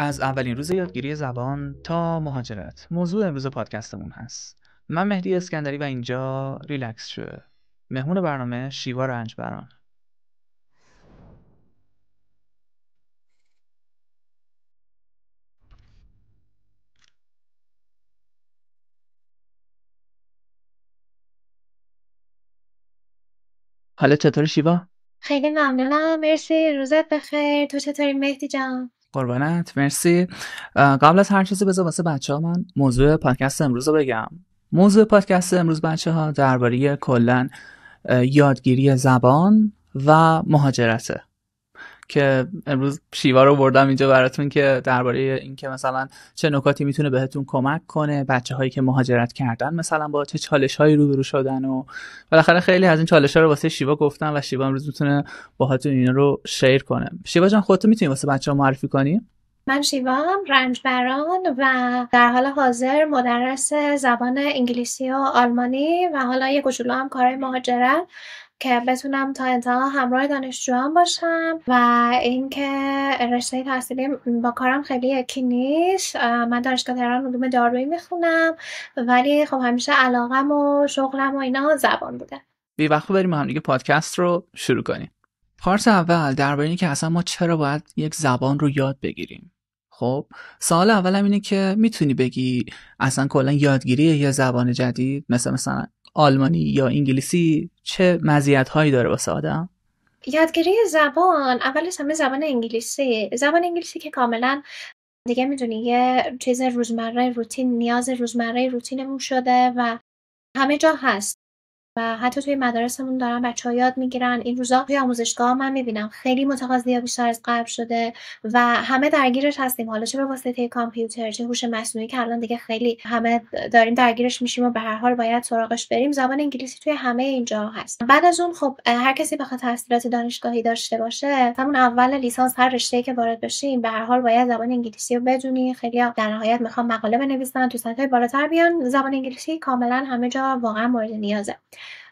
از اولین روز یادگیری زبان تا مهاجرت موضوع امروز پادکستمون هست. من مهدی اسکندری و اینجا ریلکس شده. مهمون برنامه شیوا رنجبران. حالا چطور شیوا؟ خیلی ممنونم. مرسی. روزت بخیر. تو چطوری مهدی جان؟ قربانت، مرسی. قبل از هر چیزی بذار واسه بچه‌ها من موضوع پادکست امروز رو بگم. موضوع پادکست امروز بچه‌ها درباره کلاً یادگیری زبان و مهاجرته که امروز شیوا رو بردم اینجا براتون که درباره این که مثلا چه نکاتی میتونه بهتون کمک کنه، بچه‌هایی که مهاجرت کردن مثلا با چه چالش‌هایی روبرو شدن و بالاخره خیلی از این چالش‌ها رو واسه شیوا گفتم و شیوا امروز میتونه باهاتون اینا رو شیر کنه. شیوا جان خودت میتونی واسه بچه‌ها معرفی کنی؟ من شیوام رنجبران و در حال حاضر مدرس زبان انگلیسی و آلمانی و حالا یه کوچولو هم کارهای مهاجرت که بتونم تا انتها همراه دانشجویان باشم و اینکه رشته تحصیلی با کارم خیلی یکی نیست. من دانشگاه تهران علوم دارویی میخونم ولی خب همیشه علاقم و شغلم و اینا زبان بوده. بی وقت بریم هم دیگه پادکست رو شروع کنیم. پارت اول درباره اینه که اصلا ما چرا باید یک زبان رو یاد بگیریم. خب سوال اولم اینه که میتونی بگی اصلا کلا یادگیری یه زبان جدید مثلا آلمانی یا انگلیسی چه مزیت‌هایی داره واسه آدم؟ یادگیری زبان اول از همه زبان انگلیسی که کاملا دیگه میدونی یه چیز روزمره روتین نیاز روزمره روتینمون شده و همه جا هست و حتی توی مدارسمون دارن بچه‌ها یاد میگیرن. این روزا توی آموزشگاه من میبینم خیلی متقاضی‌ها بیشتر از قبل شده و همه درگیرش هستیم، حالا چه به واسطه کامپیوتر چه هوش مصنوعی که الان دیگه خیلی همه داریم درگیرش میشیم و به هر حال باید سراغش بریم. زبان انگلیسی توی همه اینجا هست. بعد از اون خب هر کسی بخواد تحصیلات دانشگاهی داشته باشه، همون اول لیسانس هر رشته‌ای که وارد بشیم به هر حال باید زبان انگلیسی رو بدونی. خیلی‌ها در نهایت میخوان مقاله بنویسن، تو سطح بالاتر بیان، زبان انگلیسی کاملا همه جا واقعا مورد نیازه.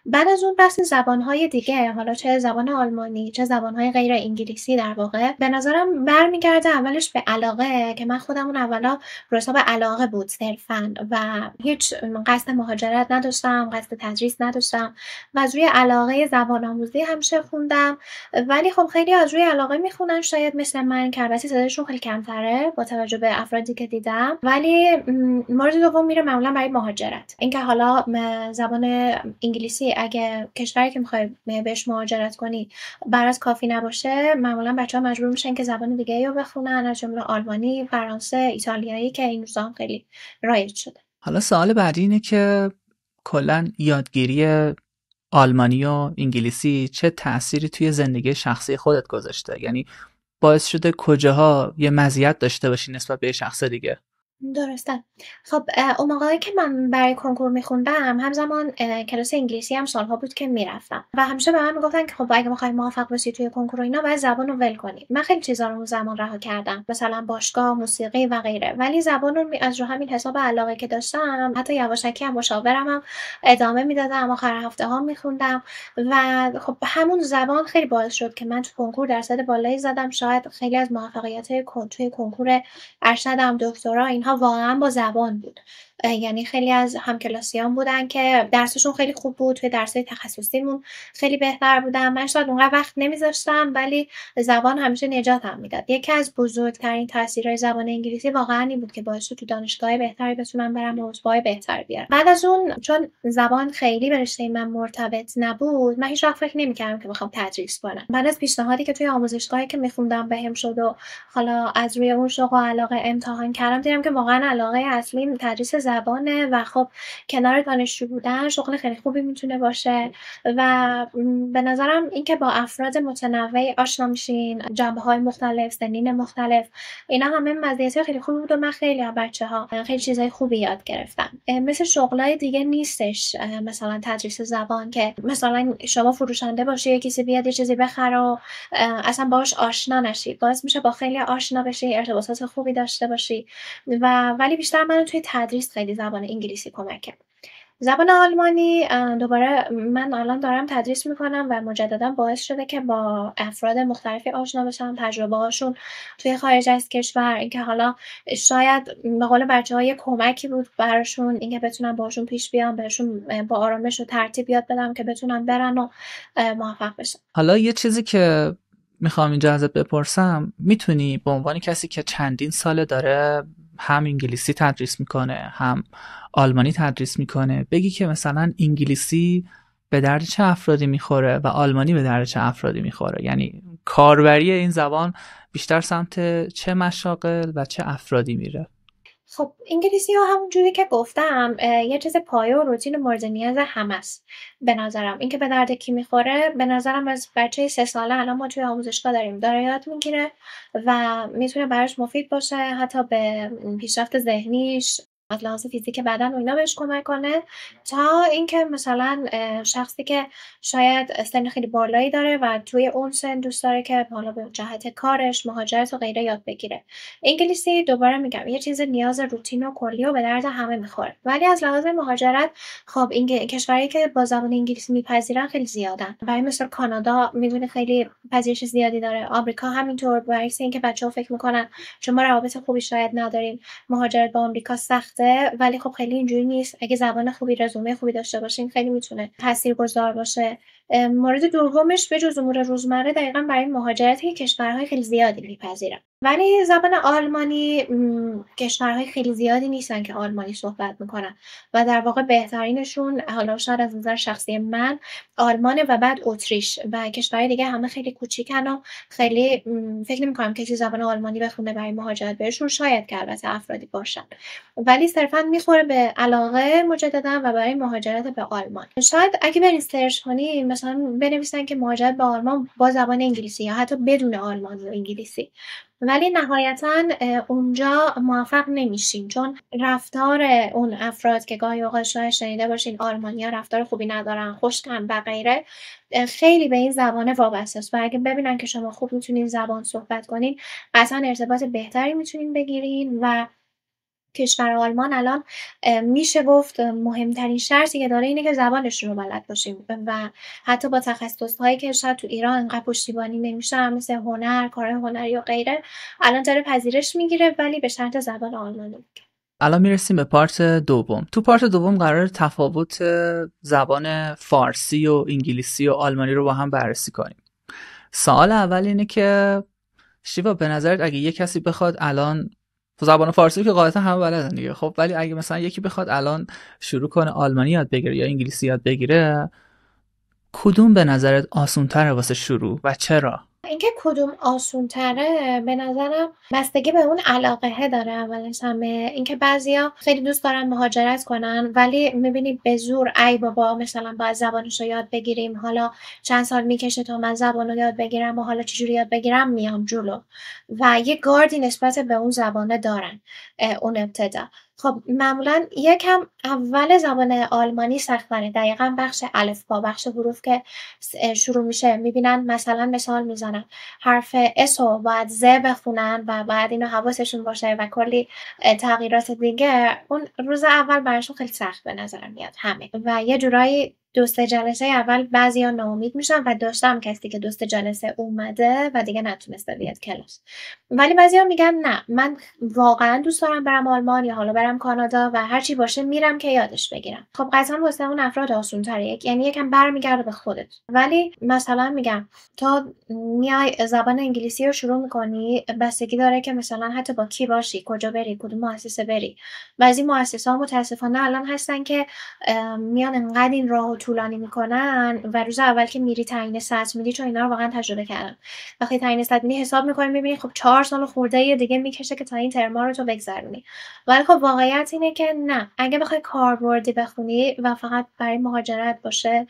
بعد از اون بحث زبان‌های دیگه، حالا چه زبان آلمانی چه زبان‌های غیر انگلیسی، در واقع به نظرم برمیگرده اولش به علاقه که من خودم اون اولا رو حساب علاقه بود صرفاً و هیچ قصد مهاجرت نداشتم، قصد تدریس نداشتم و از روی علاقه زبان آموزی همیشه خوندم. ولی خب خیلی از روی علاقه میخونن شاید مثل من که البته تعدادشون خیلی کمتره با توجه به افرادی که دیدم، ولی مورد دوم میره معمولا برای مهاجرت. اینکه حالا زبان انگلیسی اگه کشوری که میخوای بهش مهاجرت کنی برات کافی نباشه، معمولا بچه‌ها مجبور میشن که زبان دیگه‌ای رو بخونن، از جمله آلمانی، فرانسه، ایتالیایی که این روزا خیلی رایج شده. حالا سوال بعدی اینه که کلا یادگیری آلمانی و انگلیسی چه تأثیری توی زندگی شخصی خودت گذاشته؟ یعنی باعث شده کجاها یه مزیت داشته باشی نسبت به شخص دیگه؟ درسته. خب اون موقعی که من برای کنکور میخوندم همزمان کلاس انگلیسی هم سالها بود که میرفتم و همیشه به من میگفتن که خب اگه میخوای موفق بشی توی کنکور و اینا باید زبان رو ول کنی. من خیلی چیزا رو اون زمان رها کردم، مثلا باشگاه، موسیقی و غیره، ولی زبان رو از رو همین حساب علاقه که داشتم حتی یواشکی هم مشاورم هم ادامه میدادم، آخر هفته ها میخوندم و خب همون زبان خیلی باعث شد که من تو کنکور درصد بالایی زدم. شاید خیلی از موفقیت توی کنکور ارشدم، دکترا، اینها واقعا با زبان بود. یعنی خیلی از همکلاسیان بودن که درسشون خیلی خوب بود، توی درسای تخصصیمون خیلی بهتر بودن. من شاید اونقدر وقت نمیذاشتم ولی زبان همیشه نجاتم میداد. یکی از بزرگترین تاثیرهای زبان انگلیسی واقعا این بود که باعث شد تو دانشگاه بهتری بتونم برم و رتبه‌های بهتری بیارم. بعد از اون چون زبان خیلی به رشته من مرتبط نبود، من هیچ وقت فکر نمی‌کردم که بخوام تدریس کنم. بعد از پیشنهادی که توی آموزشگاهی که می‌خوندم بهم شد و حالا از روی اون شوق و علاقه امتحان کردم، دیدم که واقعا علاقه اصلیم تدریس زبانه و خب کنار دانشجو بودن شغل خیلی خوبی میتونه باشه و به نظرم اینکه با افراد متنوعی آشنا میشین، جنبه‌های مختلف، سنین مختلف، اینا همه مزیت‌های خیلی خوبی بود و من خیلی از بچه‌ها خیلی چیزای خوبی یاد گرفتم. مثل شغلای دیگه نیستش مثلا تدریس زبان که مثلا شما فروشنده باشی یا کسی بیاد یه چیزی بخره و اصلا باهاش آشنا نشی. باعث میشه با خیلی آشنا بشی، ارتباطات خوبی داشته باشی ولی بیشتر منو توی تدریس خیلی زبان انگلیسی کمک کرد. زبان آلمانی دوباره من الان دارم تدریس میکنم و مجددا باعث شده که با افراد مختلفی آشنا بشم، تجربه هاشون توی خارج از کشور، اینکه حالا شاید به قول بچه‌ها یه کمکی بود براشون، اینکه بتونم باشون پیش بیام، بهشون با آرامش و ترتیب یاد بدم که بتونن برن و موفق بشن. حالا یه چیزی که میخوام اینجا ازت بپرسم، میتونی به عنوان کسی که چندین ساله داره هم انگلیسی تدریس میکنه هم آلمانی تدریس میکنه بگی که مثلا انگلیسی به درد چه افرادی میخوره و آلمانی به درد چه افرادی میخوره؟ یعنی کاربری این زبان بیشتر سمت چه مشاغل و چه افرادی میره؟ خب انگلیسی ها همون جوری که گفتم یه چیز پایه و روتین مورد نیاز همه است. به نظرم اینکه به درد کی میخوره، به نظرم از بچه 3 ساله الان ما توی آموزشگاه داریم داره یاد میگیره و میتونه براش مفید باشه، حتی به پیشرفت ذهنیش از لحاظ فیزیک بدن و اینا بهش کمک کنه، تا اینکه مثلا شخصی که شاید سن خیلی بالایی داره و توی اون سن دوست داره که حالا به جهت کارش مهاجرت و غیره یاد بگیره. انگلیسی دوباره میگم یه چیز نیاز روتین و کلی و به درد همه میخوره، ولی از لحاظ مهاجرت خب این کشوری که با زبان انگلیسی میپذیرن خیلی زیادن. برای مثل کانادا میدونی خیلی پذیرش زیادی داره، آمریکا همینطور. برعکس اینکه بچه‌ها فکر میکنن چون ما روابط خوبی شاید نداریم مهاجرت به آمریکا سخته، ولی خب خیلی اینجوری نیست. اگه زبان خوبی، رزومه خوبی داشته باشین خیلی میتونه تاثیرگذار باشه. مورد دومش به جز امور روزمره دقیقا برای مهاجرت کشورهای خیلی زیادی میپذیرن. ولی زبان آلمانی کشورهای خیلی زیادی نیستن که آلمانی صحبت میکنن و در واقع بهترینشون حالا شاید از نظر شخصی من آلمانه و بعد اتریش و کشورهای دیگه همه خیلی کوچیکن و خیلی فکر نمی‌کنم کسی زبان آلمانی بخونه برای مهاجرت بهشون، شاید که البته افرادی باشن، ولی صرفا میخوره به علاقه مجددا و برای مهاجرت به آلمان. شاید اگه برین سرچ کنین مثلا بنویسن که مهاجرت به آلمان با زبان انگلیسی یا حتی بدون آلمانی و انگلیسی، ولی نهایتا اونجا موفق نمیشین، چون رفتار اون افراد که گاهی اوقات شاید شنیده باشین آلمانیا رفتار خوبی ندارن، خشکن و غیره، خیلی به این زبان وابسته است و اگه ببینن که شما خوب میتونین زبان صحبت کنین قطعا ارتباط بهتری میتونین بگیرین. و کشور آلمان الان میشه گفت مهمترین شرطی که داره اینه که زبانشون رو بلد باشیم و حتی با تخصصهایی که شاید تو ایران انقدر پشتیبانی نمیشن مثل هنر، کار هنری و غیره، الان داره پذیرش میگیره ولی به شرط زبان آلمانی. الان میرسیم به پارت دوم. تو پارت دوم قرار تفاوت زبان فارسی و انگلیسی و آلمانی رو با هم بررسی کنیم. سوال اول اینه که شیوا به نظرت اگه یه کسی بخواد الان زبان فارسی که قاعدتا همه بلدن دیگه، خب ولی اگه مثلا یکی بخواد الان شروع کنه آلمانی یاد بگیره یا انگلیسی یاد بگیره، کدوم به نظرت آسان‌تره واسه شروع و چرا؟ اینکه کدوم آسون‌تره به نظرم بستگی به اون علاقه داره. اولش همه اینکه بعضیا خیلی دوست دارن مهاجرت کنن ولی میبینی به زور ای بابا مثلا باید زبانشو یاد بگیریم، حالا چند سال میکشه تا من زبانو یاد بگیرم و حالا چجوری یاد بگیرم میام جلو و یه گاردی نسبت به اون زبانه دارن اون ابتدا. خب معمولا یکم اول زبان آلمانی سخت‌تره، دقیقا بخش الفبا، بخش حروف که شروع میشه میبینن مثلا مثال میزنن حرف اس رو باید ز بخونن و بعد اینو حواسشون باشه و کلی تغییرات دیگه، اون روز اول براشون خیلی سخت به نظر میاد همه و یه جورایی 2-3 جلسه اول بعضیا ناامید میشن و داشتم کسی که 2-3 جلسه اومده و دیگه نتونسته بیاد کلاس، ولی بعضیا میگن نه من واقعا دوست دارم برم آلمان یا حالا برم کانادا و هر چی باشه میرم که یادش بگیرم. خب قطعا واسه اون افراد آسون تره، یعنی یکم برمیگرده به خودت. ولی مثلا میگم تا میای زبان انگلیسی رو شروع میکنی بستگی داره که مثلا حتی با کی باشی، کجا بری، کدوم مؤسسه بری. بعضی مؤسسه‌ها متاسفانه الان هستن که میان انقدر این راهو طولانی میکنن و روز اول که میری تعیین سطح میدی، چون اینا رو واقعا تجربه کردم، وقتی تعیین سطح میدی حساب میکنی میبینی خب 4 سال خورده دیگه میکشه که تا این ترما رو تو بگذرونی. ولی خب واقعیت اینه که نه، اگه بخوای کاربردی بخونی و فقط برای مهاجرت باشه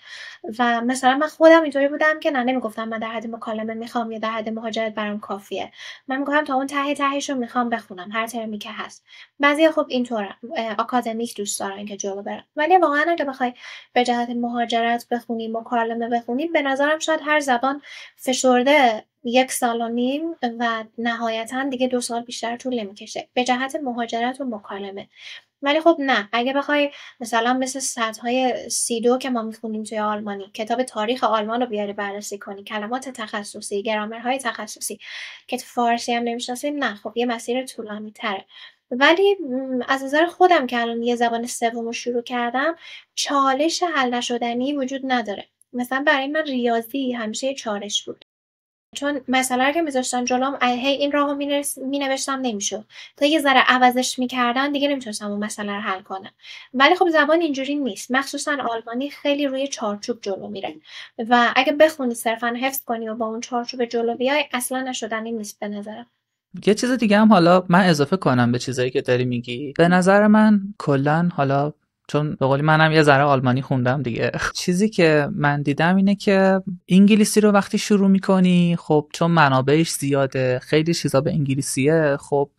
و مثلا من خودم اینطوری بودم که نه نمیگفتم من در حد مکالمه میخوام یا در حد مهاجرت برام کافیه، من میگم تا اون ته تهش رو میخوام بخونم هر ترمی که هست. بعضی خب اینطوره آکادمیک دوست دارن که جلو برن، ولی واقعا اگه بخوای به جهت مهاجرت بخونی، مکالمه بخونی، به نظرم شاید هر زبان فشرده 1 سال و نیم و نهایتا دیگه 2 سال بیشتر طول نمیکشه به جهت مهاجرت و مکالمه. ولی خب نه، اگه بخوای مثلا مثل سطرهای C2 که ما میخونیم توی آلمانی، کتاب تاریخ آلمان رو بیاری بررسی کنی، کلمات تخصصی، گرامرهای تخصصی که تو فارسی هم نمیشناسیم، نه خب یه مسیر طولانی تره. ولی از نظر خودم که الان یه زبان سوم رو شروع کردم، چالش حل نشدنی وجود نداره. مثلا برای من ریاضی همیشه یه چالش بود، چون مسئله رو که میذاشتن جلوم هی این راهو مینوشتم نمیشد، تا یه ذره عوضش میکردن دیگه نمیتونستم اون مسئله رو حل کنم. ولی خب زبان اینجوری نیست، مخصوصا آلمانی خیلی روی چارچوب جلو میره و اگه بخونی صرفا حفظ کنی و با اون چارچوب جلو بیای اصلا نشدنی نیست به نظرم. یه چیز دیگه هم حالا من اضافه کنم به چیزایی که داری میگی. به نظر من کلا حالا چون به قولی منم یه ذره آلمانی خوندم دیگه، چیزی که من دیدم اینه که انگلیسی رو وقتی شروع میکنی، خب چون منابعش زیاده، خیلی چیزا به انگلیسیه، خب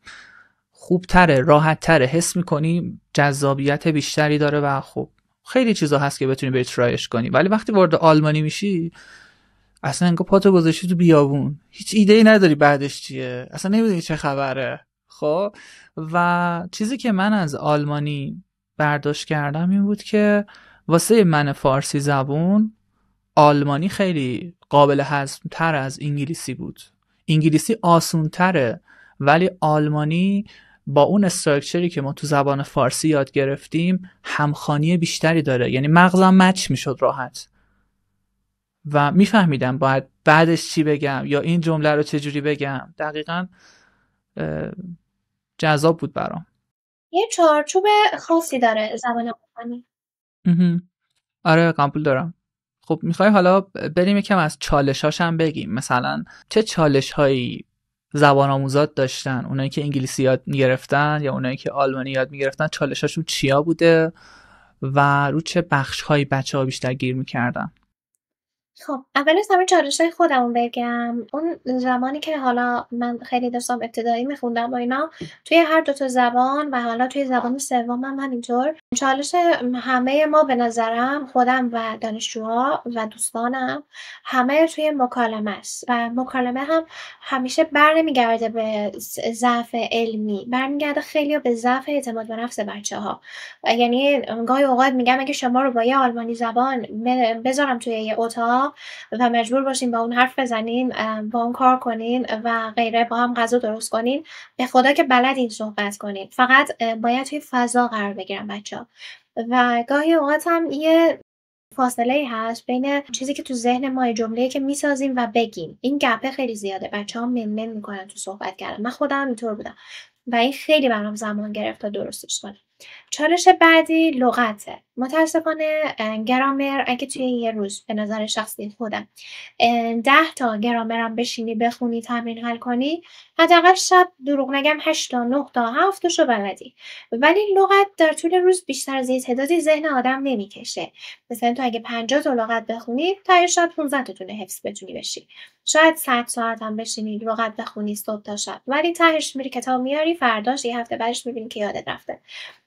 خوبتره، راحتتره، حس میکنی جذابیت بیشتری داره و خب خیلی چیزا هست که بتونی بری ترایش کنی. ولی وقتی وارد آلمانی میشی، اصلا انگار پاتو گذاشتی تو بیابون، هیچ ایده ای نداری بعدش چیه، اصلا نمیدونی چه خبره. خب و چیزی که من از آلمانی برداشت کردم این بود که واسه من فارسی زبون آلمانی خیلی قابل هضم تر از انگلیسی بود. انگلیسی آسون تره، ولی آلمانی با اون استراکچری که ما تو زبان فارسی یاد گرفتیم همخوانی بیشتری داره، یعنی مغزم مچ میشد راحت و میفهمیدم باید بعدش چی بگم یا این جمله رو چجوری بگم. دقیقاً جذاب بود برام. یه چارچوب خاصی داره زبان آلمانی. آره قبول دارم. خب میخوای حالا بریم یکم از چالش‌هاش هم بگیم، مثلا چه چالش‌هایی زبان آموزات داشتن، اونایی که انگلیسی یاد میگرفتن یا اونایی که آلمانی یاد میگرفتن، چالش‌هاشون چیا بوده و رو چه بخش‌هایی بچه‌ها بیشتر گیر میکردن؟ خب اول از همه چالش‌های خودمو بگم. اون زمانی که حالا من خیلی داشتم ابتدایی میخوندم و اینا، توی هر 2 تا زبان و حالا توی زبان سومم همینطور، چالش همه ما به نظرم، خودم و دانشجوها و دوستانم، همه توی مکالمه است و مکالمه هم همیشه برنمیگرده به ضعف علمی، برمیگرده خیلی به ضعف اعتماد به نفس بچه‌ها. یعنی گاهی اوقات میگم اگه شما رو با یه آلمانی زبان بذارم توی یه اتاق و مجبور باشین با اون حرف بزنین، با اون کار کنین و غیره، با هم غذا درست کنین، به خدا که بلدین صحبت کنین، فقط باید توی فضا قرار بگیرن بچه‌ها. و گاهی اوقات هم یه فاصله هست بین چیزی که تو ذهن ما، جمله‌ای که میسازیم و بگیم، این گپه خیلی زیاده، بچه‌ها منمن میکنن تو صحبت کردن. من خودم اینطور بودم و این خیلی برام زمان گرفت تا درستش کنم. چالش بعدی لغته. متاسفانه گرامر اگه توی یه روز به نظر شخصی خودم 10 تا گرامرم بشینی بخونی تمرین حل کنی، حداقل شب دروغ نگم 8 تا 9 تا 7 تاشو بلدی. ولی لغت در طول روز بیشتر از یه تعدادی ذهن آدم نمیکشه. مثلا تو اگه 50 تا لغت بخونی، تا شاید 15 تاتون حفظ بتونی بشی. شاید 100 ساعت هم بشینی لغت بخونی صبح تا شب، ولی تهش میری کتاب میاری، فرداش یه هفته بعدش میبینی که یادت رفته.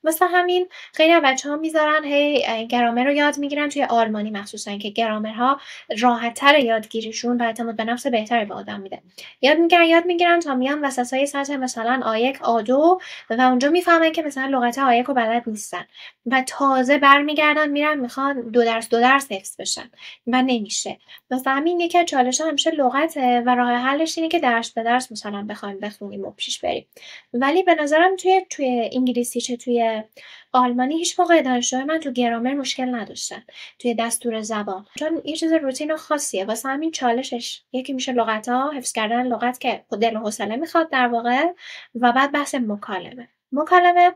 مثل همین خیلی از بچه‌ها میذارن هی گرامر رو یاد میگیرن توی آلمانی، مخصوصا که گرامرها راحت‌تر یادگیریشون و اعتماد به نفس بهتری به آدم میده. یاد میگیرن تا میان وسطای سطح مثلا آ1 آ2 و اونجا میفهمن که مثلا لغت آ1 رو بلد نیستن و تازه برمیگردن میرن میخوان 2 درس حفظ بشن و نمیشه. مثلا همین یکی از چالش‌ها همیشه لغته و راه حلش اینه که درس به درس مثلا بخوایم بخونیم و پیش بریم. ولی به نظرم توی انگلیسی چه توی آلمانی هیچ موقع دانشجوهای من تو گرامر مشکل نداشتن توی دستور زبان، چون یه چیز روتین و خاصیه. واسه همین چالشش یکی میشه لغت‌ها، حفظ کردن لغت که دل و حوصله میخواد در واقع، و بعد بحث مکالمه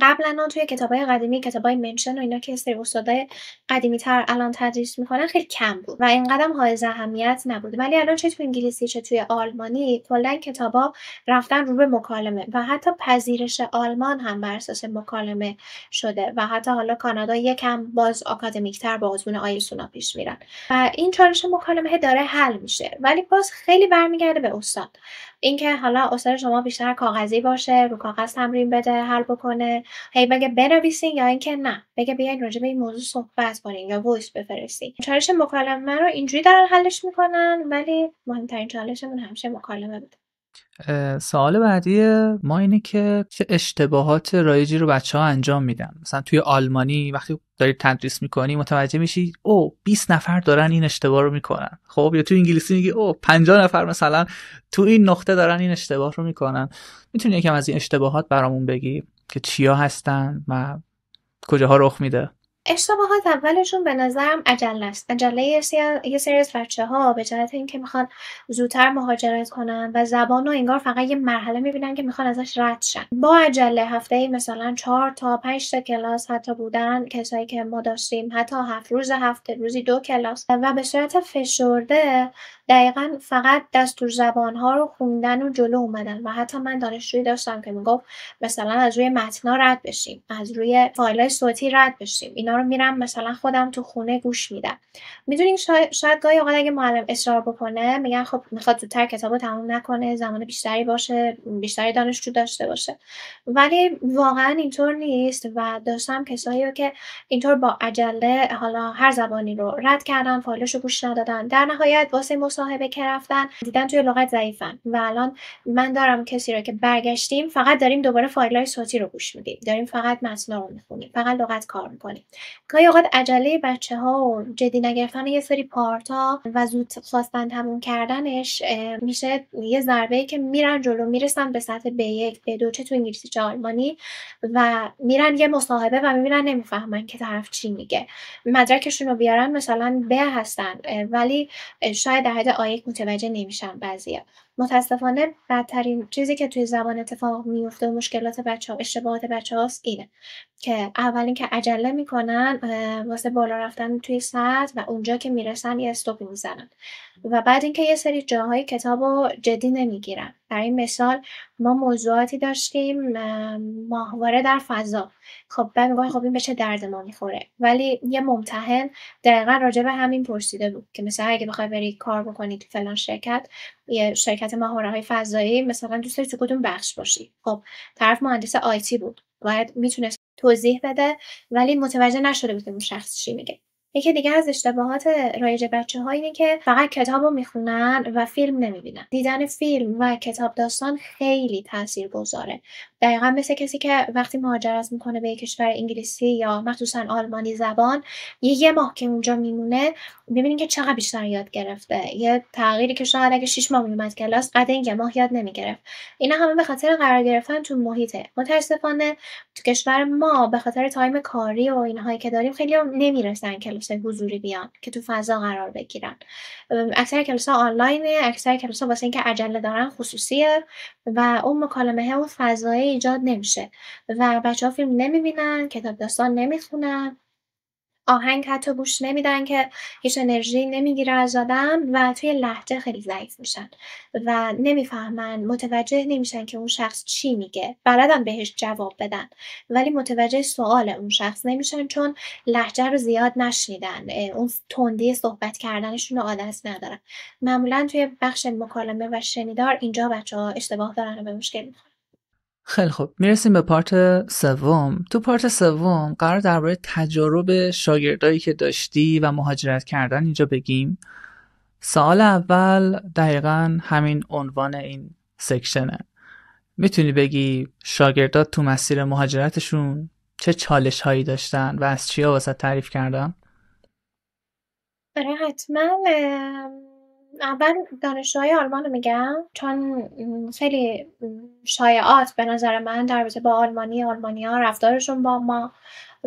قبلا توی کتابای قدیمی، کتابای منشن و اینا که سری استادای قدیمی تر الان تدریس میکنن، خیلی کم بود و اینقدر حائز اهمیت نبود. ولی الان چه توی انگلیسی چه توی آلمانی کلا کتابا رفتن رو به مکالمه و حتی پذیرش آلمان هم بر اساس مکالمه شده و حتی حالا کانادا یکم باز آکادمیک تر با آزمون آیلتس پیش میرن و این چالش مکالمه داره حل میشه، ولی باز خیلی برمیگرده به استاد. اینکه حالا استاد شما بیشتر کاغذی باشه، رو کاغذ تمرین بده، حل بکنه، هی بگه بنویسین، یا اینکه نه بگه بیاین راجع به این موضوع صحبت کنین یا وایس بفرستین. چالش مکالمه رو اینجوری دارن حلش میکنن، ولی مهمترین چالشمون همیشه مکالمه بوده. سوال بعدی ما اینه که چه اشتباهات رایجی رو بچه ها انجام میدن. مثلا توی آلمانی وقتی داری تدریس میکنی متوجه میشی 20 نفر دارن این اشتباه رو میکنن، خب، یا توی انگلیسی میگی 50 نفر مثلا تو این نقطه دارن این اشتباه رو میکنن. میتونی یکم از این اشتباهات برامون بگی که چیا هستن و کجاها رخ میده؟ اشتباهات اولشون به نظرم عجله است. عجله یه سری از بچه‌ها به جهت اینکه میخوان زودتر مهاجرت کنن و زبان رو انگار فقط یه مرحله میبینن که میخوان ازش رد شن. با عجله هفته‌ای مثلا 4 تا 5 تا کلاس حتی بودن کسایی که ما داشتیم، حتی 7 روز هفته، روزی 2 کلاس، و به صورت فشرده دقیقاً فقط دستور زبان‌ها رو خوندن و جلو اومدن. و حتی من دانشجویی داشتم که میگفت مثلا از روی متن‌ها رد بشیم، از روی فایل‌های صوتی رد بشیم، اینا رو میرم مثلا خودم تو خونه گوش میدم. میدونین شاید گاهی اوقات اگه معلم اصرار بکنه میگن خب میخواد زودتر کتابو تموم نکنه، زمان بیشتری باشه، بیشتری دانشجو داشته باشه، ولی واقعا اینطور نیست. و داشتم کسایی رو که اینطور با عجله حالا هر زبانی رو رد کردن، فایلشو گوش ندادن، در نهایت واسه مصاحبه که رفتن دیدن توی لغت ضعیفن. و الان من دارم کسی رو که برگشتیم فقط داریم دوباره فایل‌های صوتی رو گوش میدیم، داریم فقط متنا رو میخونیم، فقط لغت کار میکنیم. گاهی اوقات عجله بچه‌ها و جدی نگرفتن یه سری پارتا و زود خواستن تموم کردنش میشه یه ضربه‌ای که میرن جلو، میرسن به سطح B1 B2 چه تو انگلیسی چه آلمانی، و میرن یه مصاحبه و میبینن نمیفهمن که طرف چی میگه. مدرکشون رو بیارن مثلا B هستن ولی شاید در حد A1 متوجه نمیشن بعضیا. متاسفانه بدترین چیزی که توی زبان اتفاق میفته و مشکلات بچه‌ها، اشتباهات بچه‌هاست اینه که اول اینکه عجله میکنن واسه بالا رفتن توی سطح و اونجا که میرسن یه استوپی میزنن، و بعد اینکه یه سری جاهای کتابو جدی نمیگیرن. برای مثال ما موضوعاتی داشتیم ماهواره در فضا، خب بعد میگن خب این به چه درد ما میخوره، ولی یه ممتحن دقیقا راجع به همین پرسیده بود که مثلا اگه بخوای بری کار بکنی تو فلان شرکت، یه شرکت ماهواره‌های فضایی، مثلا دوست داری تو کدوم بخش باشی؟ خب طرف مهندس آیتی بود، باید میتونست توضیح بده، ولی متوجه نشده بود که اون شخص چی میگه. یکی دیگه از اشتباهات رایج بچه‌ها اینه که فقط کتابو میخونن و فیلم نمیبینن. دیدن فیلم و کتاب داستان خیلی تاثیرگذاره. دقیقا مثل کسی که وقتی مهاجرت میکنه به یک کشور انگلیسی یا مخصوصا آلمانی زبان، یه ماه که اونجا میمونه میبینین که چقدر بیشتر یاد گرفته. یه تغییری که شاید اگه 6 ماه میومد کلاس قد این یه ماه یاد نمیگرفت. اینا همه به خاطر قرار گرفتن تو محیطه. متاسفانه تو کشور ما به خاطر تایم کاری و اینهایی که داریم خیلی نمیرسن کلاس حضوری بیان که تو فضا قرار بگیرن. اکثر کلاس آنلاینه، اکثر کلاس واسه اینکه عجله دارن خصوصیه و اون مکالمه اون فضایی ایجاد نمیشه و بچه‌ها فیلم نمیبینن، کتاب داستان نمیخونن، آهنگ حتی گوش نمیدن که هیچ انرژی نمیگیره از آدم، و توی لهجه خیلی ضعیف میشن و نمیفهمن، متوجه نمیشن که اون شخص چی میگه. بلدن بهش جواب بدن ولی متوجه سوال اون شخص نمیشن چون لهجه رو زیاد نشنیدن، اون تندی صحبت کردنشون رو عادت ندارن. معمولا توی بخش مکالمه و شنیدار اینجا بچه‌ها اشتباه دارن و به مشکل میخورن. خیلی خوب، میرسیم به پارت سوم. تو پارت سوم قرار درباره تجارب شاگردایی که داشتی و مهاجرت کردن اینجا بگیم. سوال اول دقیقاً همین عنوان این سکشنه. میتونی بگی شاگردات تو مسیر مهاجرتشون چه چالش هایی داشتن و از چیا واسه تعریف کردن؟ حتما. اول دانشجوهای آلمان رو میگم چون خیلی شایعات به نظر من در رابطه با آلمانی‌ها رفتارشون با ما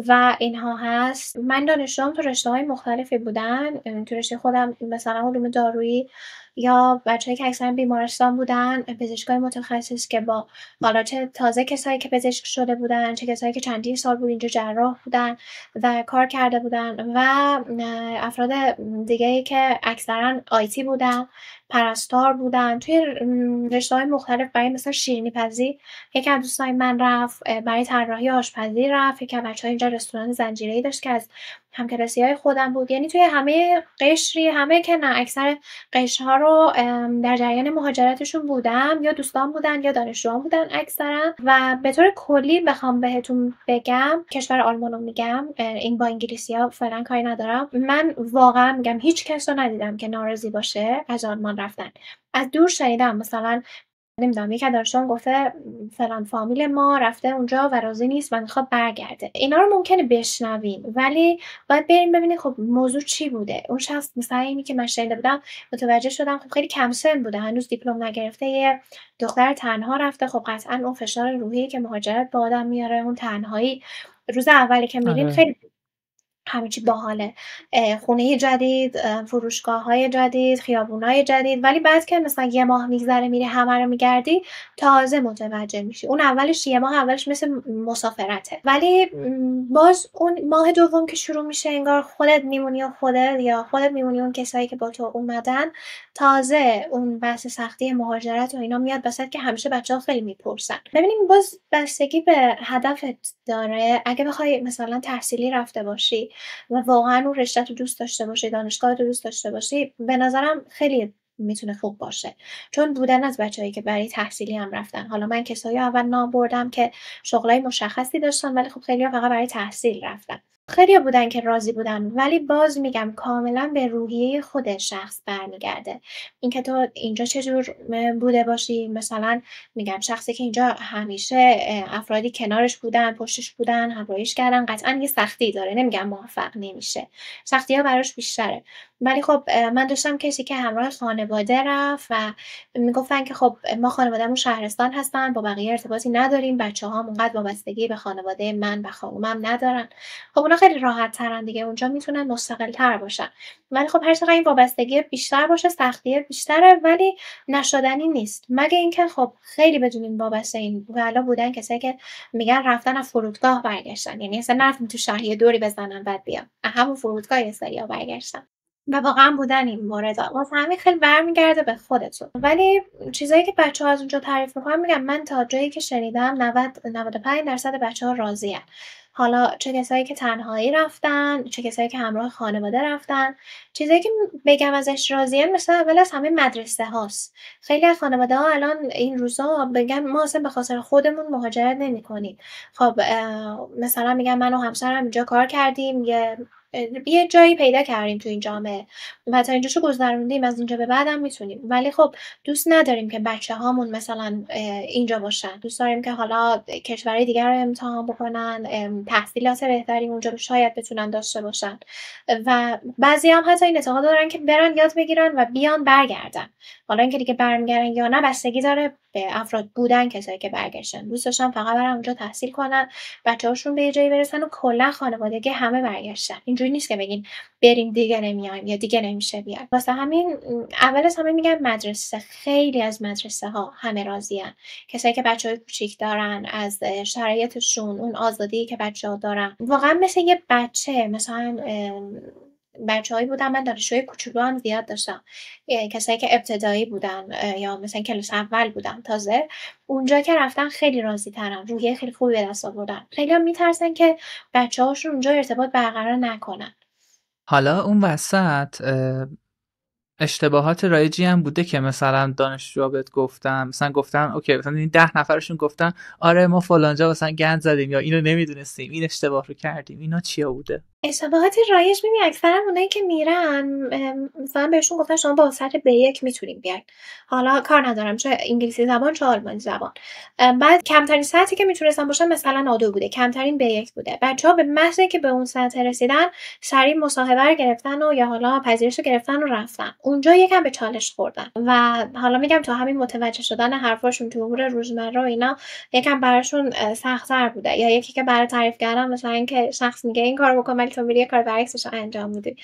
و اینها هست. من دانشجوام تو رشته‌های مختلفی بودن، تو رشته خودم مثلا علوم دارویی یا بچه‌ای که اکثرا بیمارستان بودن، پزشکای متخصص که با حالا چه تازه کسایی که پزشک شده بودن، چه کسایی که چندین سال بود اینجا جراح بودن و کار کرده بودن، و افراد دیگه‌ای که اکثرا آیتی بودن، پرستار بودن، توی رشته‌های مختلف. برای مثلا شیرینی پزی یکی از دوستای من رفت، برای طراحی آشپزی رفت، یکی از بچه‌ها اینجا یه رستوران زنجیره‌ای داشت که از همکلاسی‌های خودم بود. یعنی توی همه قشری، همه که نه اکثر قشرها رو در جریان مهاجرتشون بودم، یا دوستان بودن یا دانشجویان بودن اکثرا. و به طور کلی بخوام بهتون بگم، کشور آلمان رو میگم، این با انگلیسی‌ها فعلا کاری ندارم، من واقعا میگم هیچ کس رو ندیدم که ناراضی باشه از آلمان رفتن. از دور شنیدم مثلا نمیدونم یک دانشجویان گفته فلان فامیل ما رفته اونجا و راضی نیست و میخواد برگرده. اینا رو ممکنه بشنوین ولی باید بریم ببینید خب موضوع چی بوده. اون شخص مثلا اینی که من شنیده بودم متوجه شدم خب خیلی کم سن بوده، هنوز دیپلم نگرفته، یه دختر تنها رفته. خب قطعا اون فشار روحی که مهاجرت با آدم میاره، اون تنهایی روز اولی که میرین خیلی همه چی باحاله، خونه جدید، فروشگاه‌های جدید، خیابون‌های جدید، ولی بعد که مثلا یه ماه میگذره میری همه رو میگردی تازه متوجه میشی. اون اولش یه ماه اولش مثل مسافرته، ولی باز اون ماه دوم که شروع میشه انگار خودت میمونی و خودت میمونی اون کسایی که با تو اومدن، تازه اون بحث سختی مهاجرت و اینا میاد وسط که همیشه بچه‌ها خیلی میپرسن. ببینیم باز بستگی به هدفت داره. اگه بخوای مثلا تحصیلی رفته باشی و واقعا اون رشته رو دوست داشته باشی، دانشگاه رو دوست داشته باشی، به نظرم خیلی میتونه خوب باشه. چون بودن از بچه‌هایی که برای تحصیلی هم رفتن، حالا من کسایی اول نام بردم که شغلای مشخصی داشتن ولی خب خیلی‌ها فقط برای تحصیل رفتن. خیلی‌ها بودن که راضی بودن، ولی باز میگم کاملا به روحیه خود شخص برمیگرده. اینکه تو اینجا چجور بوده باشی. مثلا میگم شخصی که اینجا همیشه افرادی کنارش بودن، پشتش بودن، همراهیش کردن، قطعا یه سختی داره، نمیگم موفق نمیشه، سختی ها براش بیشتره. ولی خب من داشتم کسی که همراه خانواده رفت و میگفتن که خب ما خانوادهمون شهرستان هستن، با بقیه ارتباطی نداریم، بچه‌ها اونقدر وابستگی به خانواده من و خانومم ندارن. خب اونا خیلی راحت ترن دیگه، اونجا میتونن مستقل تر باشن. ولی خب هر چقدر این وابستگی بیشتر باشه سختی بیشتره، ولی نشدنی نیست. مگه اینکه خب خیلی بدونین وابسته این والا بودن کسایی که میگن رفتن از فرودگاه برگشتن، یعنی اصلا نرفتن تو شهر یه دوری بزنن بعد بیان، همون فرودگاه یه سریا برگشتن و واقعا بودن این مورد. واسه همین خیلی برمیگرده به خودتون. ولی چیزایی که بچه‌ها از اونجا تعریف میکنن، میگم من تا جایی که شنیدم 95% بچه‌ها راضی‌ان. حالا چه کسایی که تنهایی رفتن، چه کسایی که همراه خانواده رفتن. چیزایی که بگم ازش راضی‌ان مثلا اول از همه مدرسه هاست. خیلی از خانواده ها الان این روزا بگن ما اصلا به خاطر خودمون مهاجرت نمی‌کنیم. خب مثلا میگم من و همسرم اینجا کار کردیم، یه جایی پیدا کردیم تو این جامعه و تا اینجاشو گذروندیم، از اینجا به بعدم میتونیم. ولی خب دوست نداریم که بچه هامون مثلا اینجا باشن، دوست داریم که حالا کشورهای دیگر رو امتحان بکنن، تحصیلات بهتری اونجا شاید بتونن داشته باشن. و بعضی هم حتی این اعتقاد دارن که برن یاد بگیرن و بیان برگردن. حالا اینکه دیگه برمیگردن یا نه بستگی داره به افراد بودن کسایی که برگشتن. دوست داشتن فقط برن اونجا تحصیل کنن، بچه‌هاشون به جایی برسن و کلا خانوادگی همه برگشتن. اینجوری نیست که بگین بریم دیگه نمیایم یا دیگه نمیشه بیایم. واسه همین اول از همه میگم مدرسه، خیلی از مدرسه ها همه راضیان. کسایی که بچه‌های کوچیک دارن از شرایطشون، اون آزادی که بچه‌ها دارن، واقعا مثل یه بچه. مثلا بچه‌هایی بودن، من دانشجوی کوچولو هم زیاد داشتم، کسایی که ابتدایی بودن یا مثلا کلاس اول بودن، تازه اونجا که رفتن خیلی راضی ترن، روحیه خیلی خوبی به دست آوردن. خیلی هم میترسن که بچه‌هاشون اونجا ارتباط برقرار نکنن. حالا اون وسط اشتباهات رایجی هم بوده که مثلا دانشجوها بهت گفتن، مثلا گفتن اوکی، مثلا این 10 نفرشون گفتن آره ما فلانجا مثلا گند زدیم یا اینو نمیدونستیم، این اشتباه رو کردیم. اینا چیا بوده؟ اشتباهات رایج می‌بینی اکثرا اونایی که میرن مثلا بهشون گفتن شما با سطح B1 میتونین بیاین. حالا کار ندارم چه انگلیسی زبان چه آلمانی زبان. بعد کمترین سطحی که میتونستن باشن مثلا A2 بوده، کمترین B1 بوده. بچه‌ها به محض اینکه به اون سطح رسیدن سریع مصاحبه رو گرفتن و یا حالا پذیرش رو گرفتن و رفتن. اونجا یکم به چالش خوردن و حالا میگم تو همین متوجه شدن حرفاشون تو امور روزمره و اینا یکم براشون سخت‌تر بوده. یا یکی که برای تعریف کردن مثلا اینکه شخص میگه این کارو بکن تو میری یه کار برعکسش رو انجام میدی.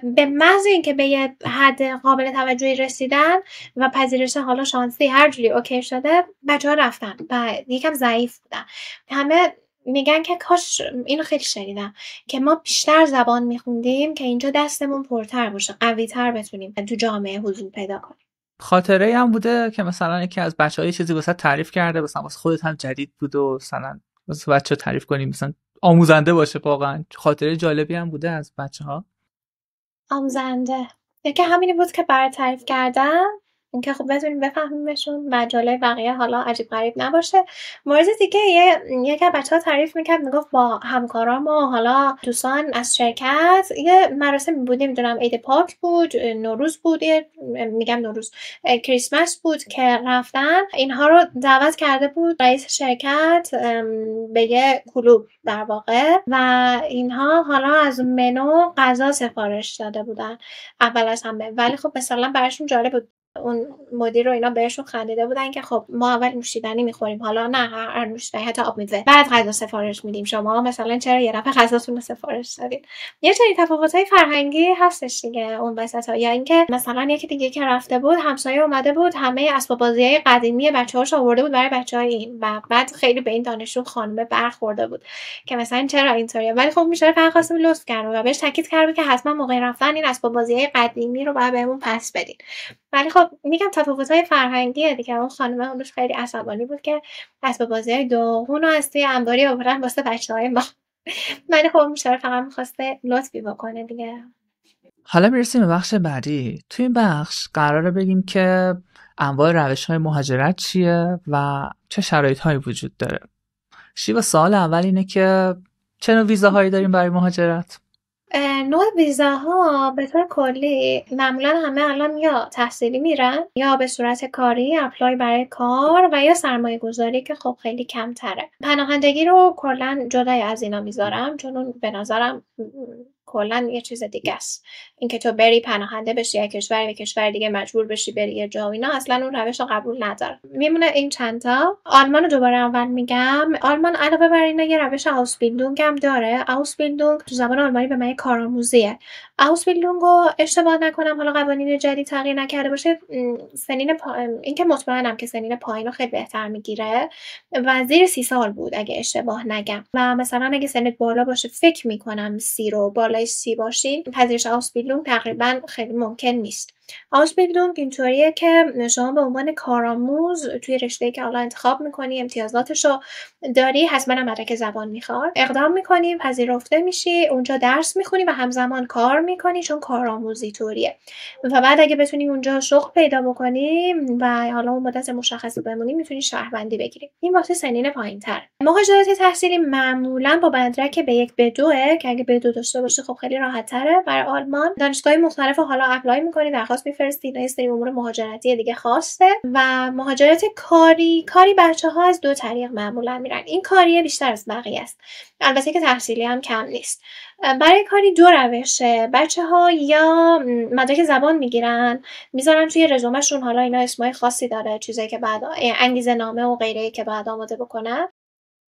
به محض اینکه به یه حد قابل توجهی رسیدن و پذیرش حالا شانسی هر جوری اوکی شده، بچه‌ها رفتن و یکم ضعیف بودن. همه میگن که کاش، اینو خیلی شنیدم، که ما بیشتر زبان میخوندیم که اینجا دستمون پرتر باشه، قوی‌تر بتونیم تو جامعه حضور پیدا کنیم. خاطره هم بوده که مثلا یکی از بچه‌ها یه چیزی واسه تعریف کرده، مثلا واسه خودت هم جدید بود و مثلا واسه بچه‌ها تعریف کنیم، مثلا آموزنده باشه. واقعا خاطره جالبی هم بوده از بچه‌ها. آموزنده یکی همینی بود که برای تعریف کردم، اینکه خب بتونیم بفهمیمشون، مجاله بقیه حالا عجیب غریب نباشه. مورد دیگه یکی از بچه‌ها تعریف میکرد، میگفت با همکارام و حالا دوستان از شرکت یه مراسمی بود، نمیدونم عید پاک بود، نوروز بود، میگم نوروز، کریسمس بود که رفتن اینها رو دعوت کرده بود رئیس شرکت به یه کلوب در واقع، و اینها حالا از منو غذا سفارش داده بودن اول از همه. ولی خب مثلا براشون جالب بود، اون مدیر رو اینا بهشون خندیده بودن که خب ما اول نوشیدنی میخوریم، حالا نه هر نوشیدنی حتی آب میوه، بعد غذا سفارش میدیم، شما مثلا چرا یه دفعه غذاتون رو سفارش دادین. یه سری تفاوت‌های فرهنگی هستش دیگه اون وسطا. یا اینکه مثلا یکی دیگه که رفته بود همسایه اومده بود همه اسباب بازی‌های قدیمی بچه‌هاش آورده بود برای بچه‌های این، و بعد خیلی به این دانشجو خانم برخورده بود که مثلا چرا اینطوریه. ولی خب میشه فقط خواستم لطف کردم و بهش تاکید کردم که حتما موقع رفتن این اسباب بازی‌های قدیمی رو باید بهمون پس بدین. ولی خب میگم تفاوت‌های فرهنگیه دیگه. اون خانم اونش خیلی عصبانی بود که اسباب بازی‌های داغون رو از توی انباری آوردن واسه بچه‌های ما. ولی خب میشه فقط می‌خواسته لطفی بکنه دیگه. حالا میرسیم به بخش بعدی. توی این بخش قراره بگیم که انواع روش‌های مهاجرت چیه و چه شرایط‌هایی وجود داره. شیوا، سوال اول اینه که چه نوع ویزاهایی داریم برای مهاجرت؟ نوع ویزاها به طور کلی معمولا همه الان یا تحصیلی میرن یا به صورت کاری، اپلای برای کار، و یا سرمایه گذاری که خب خیلی کمتره. پناهندگی رو کلا جدای از اینا میذارم، چون اون به نظرم کلا یه چیز دیگه است. اینکه تو بری پناهنده بشی یک کشور به کشور دیگه مجبور بشی بری یه جا و اینا، اصلا اون روش رو قبول ندارم. میمونه این چند تا. آلمان رو دوباره اول میگم. آلمان علاوه بر اینا یه روش آوسبیلدونگ هم داره. آوسبیلدونگ تو زبان آلمانی به معنی کارآموزیه. آوسبیلدونگ رو اشتباه نکنم حالا قوانین جدید تغییر نکرده باشه، این که مطمئنم که سنین پایین رو خیلی بهتر میگیره و زیر 30 سال بود اگه اشتباه نگم. و مثلا اگه سنت بالا باشه، فکر میکنم 30 رو بالای 30 باشی، پذیرش آوسبیلدونگ تقریبا خیلی ممکن نیست. آوسبیلدونگ اینطوریه که شما به عنوان کارآموز توی رشته‌ای که حالا انتخاب میکنی، امتیازاتشو داری، حتما هم مدرک زبان میخواد، اقدام میکنی، پذیرفته میشی، اونجا درس میخونی و همزمان کار میکنی، چون کارآموزی طوریه. و بعد اگه بتونی اونجا شغل پیدا بکنی و حالا اون مدت مشخصی بمونی، میتونی شهروندی بگیری. این واسه سنین پایین‌تر. مهاجرت تحصیلی معمولا با مدرک B1 B2 که اگه B2 داشته باشی خب خیلی راحت‌تره. برای آلمان دانشگاه‌های مختلف حالا اپلای می‌کنی، درخواست می‌فرستی، اینا یه سری امور مهاجرتی دیگه خاصه. و مهاجرت کاری بچه‌ها از دو طریق معمولا میرن. این کاریه بیشتر از بقیه است، البته که تحصیلی هم کم نیست. برای کاری دو روشه. بچه‌ها یا مدرک زبان میگیرن، میذارن توی رزومه‌شون، حالا اینا اسمای خاصی داره، چیزایی که بعد انگیزه نامه و غیره که بعد آماده بکنن.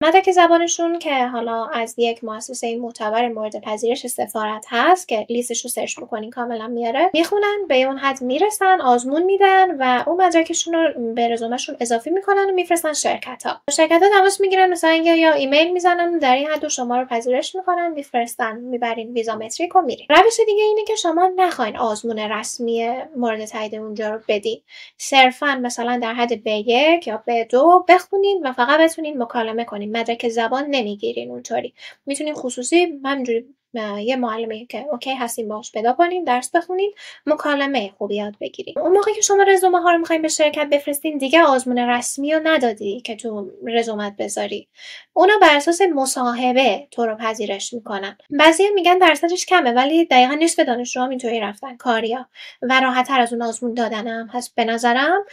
مدرک زبانشون که حالا از یک مؤسسه معتبر مورد پذیرش سفارت هست که لیستش رو سرچ بکنین کاملا میاره، میخونن، به اون حد میرسن، آزمون میدن و اون مدرکشون رو به رزومهشون اضافی میکنن و میفرستن شرکت‌ها تماس میگیرن، مثلا یا ایمیل میزنن، در این حد شما رو پذیرش میکنن، میفرستن، میبرین ویزا متریک و میرین. روش دیگه اینه که شما نخواین آزمون رسمی مورد تایید اونجا رو بدین، صرفا مثلا در حد B1 یا B2 بخونین و فقط بتونین مکالمه کنین، مدرک زبان نمیگیرین. اونطوری میتونین خصوصی همینجوری یه معلمی که اوکی هستین باهاش پیدا کنین، درس بخونین، مکالمه خوب یاد بگیرین. اون موقعی که شما رزومه ها رو میخواین به شرکت بفرستین، دیگه آزمون رسمی رو ندادی که تو رزومت بذاری، اونا بر اساس مصاحبه تو رو پذیرش میکنن. بعضیا میگن درصدش کمه، ولی دقیقاً نصف دانشجوها اینطوری رفتن کاریا و راحت‌تر از اون آزمون دادنم هست. به نظرم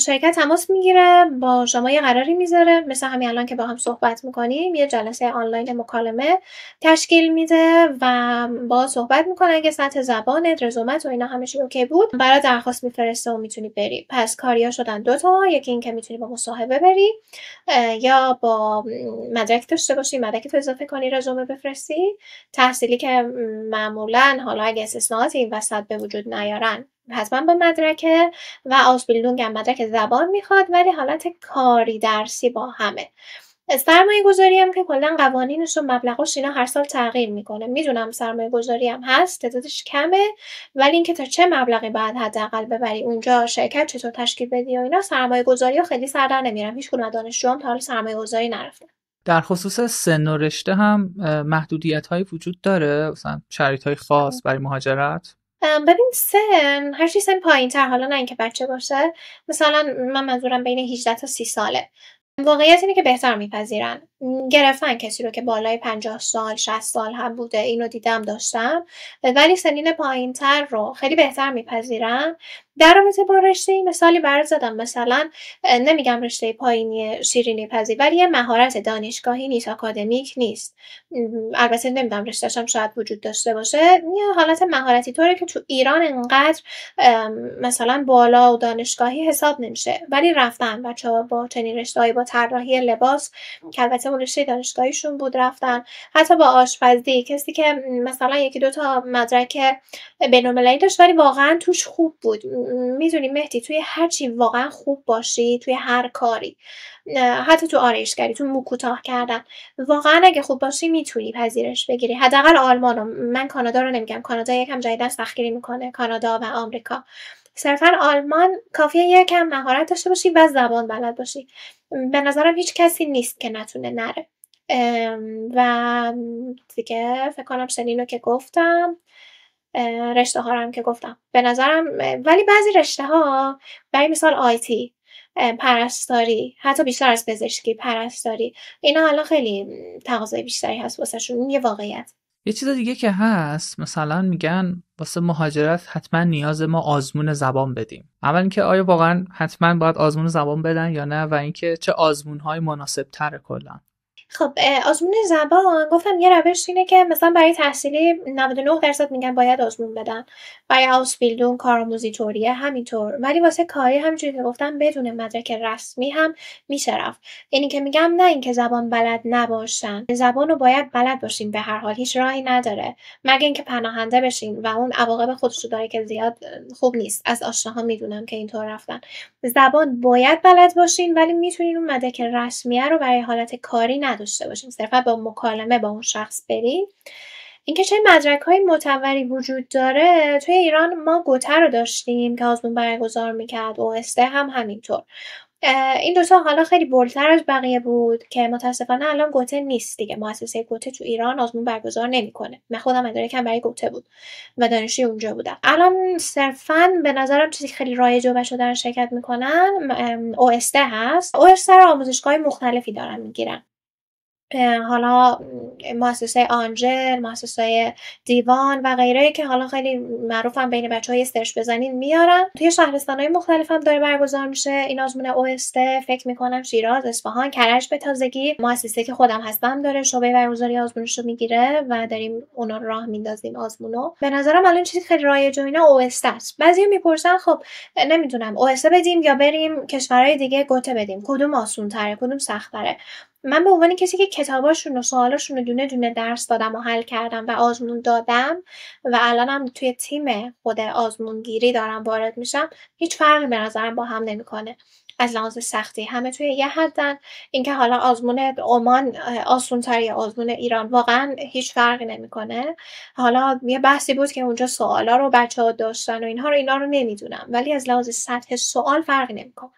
شرکت تماس میگیره با شما، یه قراری میذاره، مثل همین الان که با هم صحبت میکنیم، یه جلسه آنلاین مکالمه تشکیل میده و با صحبت میکنه. اگه سطح زبانت، رزومت و اینا همش اوکی بود، برای درخواست میفرسته و میتونی بری. پس کاریا شدن دو تا، یکی این که میتونی با مصاحبه بری یا با مدرک داشته باشی، مدرک تو اضافه کنی، رزومه بفرستی. تحصیلی که معمولا حالا اگه استثناءاتی این وسط به وجود نیارن حتما با مدرک، و آوسبیلدونگ هم مدرک زبان میخواد، ولی حالت کاری درسی با همه. سرمایه گذاری هم که کلا قوانینش و مبلغش اینا هر سال تغییر میکنه. میدونم سرمایه گذاری هم هست، تعدادش کمه، ولی اینکه تا چه مبلغی باید حداقل ببری اونجا، شرکت چطور تشکیل بدی و اینا، سرمایه گذاری ها خیلی سر در نمیرم. هیچ کدوم از دانشجوام تا حالا سرمایه گذاری نرفتن. در خصوص سن و رشته هم محدودیت‌هایی وجود داره، مثلا شرایط‌های خاص برای مهاجرت؟ ببین هرچی سن پایین‌تر، حالا نه اینکه بچه باشه، مثلا من منظورم بین 18 تا 30 ساله، واقعیت اینه که بهتر میپذیرن. گرفتن کسی رو که بالای 50 سال 60 سال هم بوده، اینو دیدم داشتم، ولی سنین پایین‌تر رو خیلی بهتر میپذیرن. در رابطه با رشته مثالی برات زدم، مثلا نمیگم رشته پایینی شیرینی پزی، ولی یه مهارت دانشگاهی نیست، آکادمیک نیست. البته نمیدونم رشته‌ش هم شاید وجود داشته باشه، یه حالت مهارتی طوره که تو ایران انقدر مثلا بالا و دانشگاهی حساب نمیشه، ولی رفتن بچه‌ها با چنین رشته‌ای، با طراحی لباس که البته اون رشته دانشگاهیشون بود، رفتن حتی با آشپزی، کسی که مثلا یکی دو تا مدرک بین‌المللی داشت ولی واقعا توش خوب بود. میدونی مهدی، توی هر چی واقعا خوب باشی، توی هر کاری، حتی تو آرایشگری، تو مو کوتاه کردن، واقعا اگه خوب باشی میتونی پذیرش بگیری. حداقل آلمانو، من کانادا رو نمیگم، کانادا یکم جدیدن سختگیری میکنه، کانادا و آمریکا. صرفا آلمان کافیه یکم مهارت داشته باشی و زبان بلد باشی. به نظرم هیچ کسی نیست که نتونه نره. و دیگه فکر کنم سنینو که گفتم، رشته ها رو هم که گفتم. به نظرم ولی بعضی رشته ها، برای مثال آیتی، پرستاری، حتی بیشتر از پزشکی، پرستاری، اینا حالا خیلی تقاضای بیشتری هست واسه شون، یه واقعیت. یه چیز دیگه که هست، مثلا میگن واسه مهاجرت حتما نیاز ما آزمون زبان بدیم. اول اینکه آیا واقعا حتما باید آزمون زبان بدن یا نه، و اینکه چه آزمون‌های مناسب تره کلا؟ خب آزمون زبان گفتم یه روش اینه که مثلا برای تحصیلی 99% میگن باید آزمون بدن، برای آوسبیلدون، کارآموزی طوریه همینطور، ولی واسه کاری همینجوری که گفتم بدون مدرک رسمی هم میشه رفت. یعنی که میگم نه اینکه زبان بلد نباشن، زبان رو باید بلد باشین، به هر حال هیچ راهی نداره مگه اینکه پناهنده بشین و اون عواقب خودش رو داره که زیاد خوب نیست. از آشناها میدونم که اینطور رفتن. زبان باید بلد باشین، ولی میتونین اون مدرک رسمیه رو برای حالت کاری نداشته باشین، صرفا با مکالمه با اون شخص برین. اینکه چه مدرک‌های معتبری وجود داره، توی ایران ما گوته رو داشتیم که آزمون برگزار میکرد، OST هم همینطور. این دوتا حالا خیلی بولتر از بقیه بود که متاسفانه الان گوته نیست دیگه. مؤسسه گوته تو ایران آزمون برگزار نمیکنه. من خودم مدارکم برای گوته بود و دانشجوی اونجا بودم. الان صرفاً به نظرم چیزی خیلی رایج و بچه‌ها دارن شرکت میکنن OST هست. OST رو آموزشگاه مختلفی دارن میگیرن. حالا مؤسسه آنجل، مؤسسه دیوان و غیره که حالا خیلی معروفن، بین بچه‌های سرچ بزنین میارن. توی شهرستان‌های مختلف هم داره برگزار میشه این آزمون OST. فکر میکنم شیراز، اصفهان، کرج به تازگی. مؤسسه که خودم هستم داره شعبه برگزاری آزمونش رو میگیره و داریم اونا رو راه میندازیم آزمونو. به نظرم الان چیزی خیلی رایج و اینا OST است. بعضیا میپرسن خب نمیدونم OST بدیم یا بریم کشورهای دیگه گوته بدیم، کدوم آسان‌تره، کدوم سخت‌تره؟ من به عنوان کسی که کتاباشون و سوالاشون رو دونه دونه درس دادم و حل کردم و آزمون دادم و الانم توی تیم خود آزمونگیری دارم وارد میشم، هیچ فرقی به نظرم با هم نمیکنه از لحاظ سختی. همه توی یه حدن. اینکه حالا آزمون عمان آسان‌تر یا آزمون ایران واقعا هیچ فرقی نمیکنه. حالا یه بحثی بود که اونجا سوالا رو بچه‌ها داشتن و اینا رو نمیدونم، ولی از لحاظ سطح سوال فرقی نمیکنه.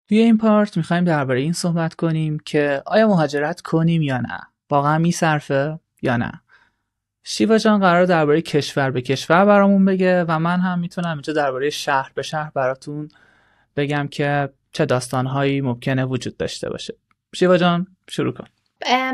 توی این پارت میخوایم درباره این صحبت کنیم که آیا مهاجرت کنیم یا نه، واقعا میصرفه یا نه. شیوا جان قرار درباره کشور به کشور برامون بگه و من هم میتونم اینجا درباره شهر به شهر براتون بگم که چه داستانهایی ممکنه وجود داشته باشه. شیوا جان شروع کن.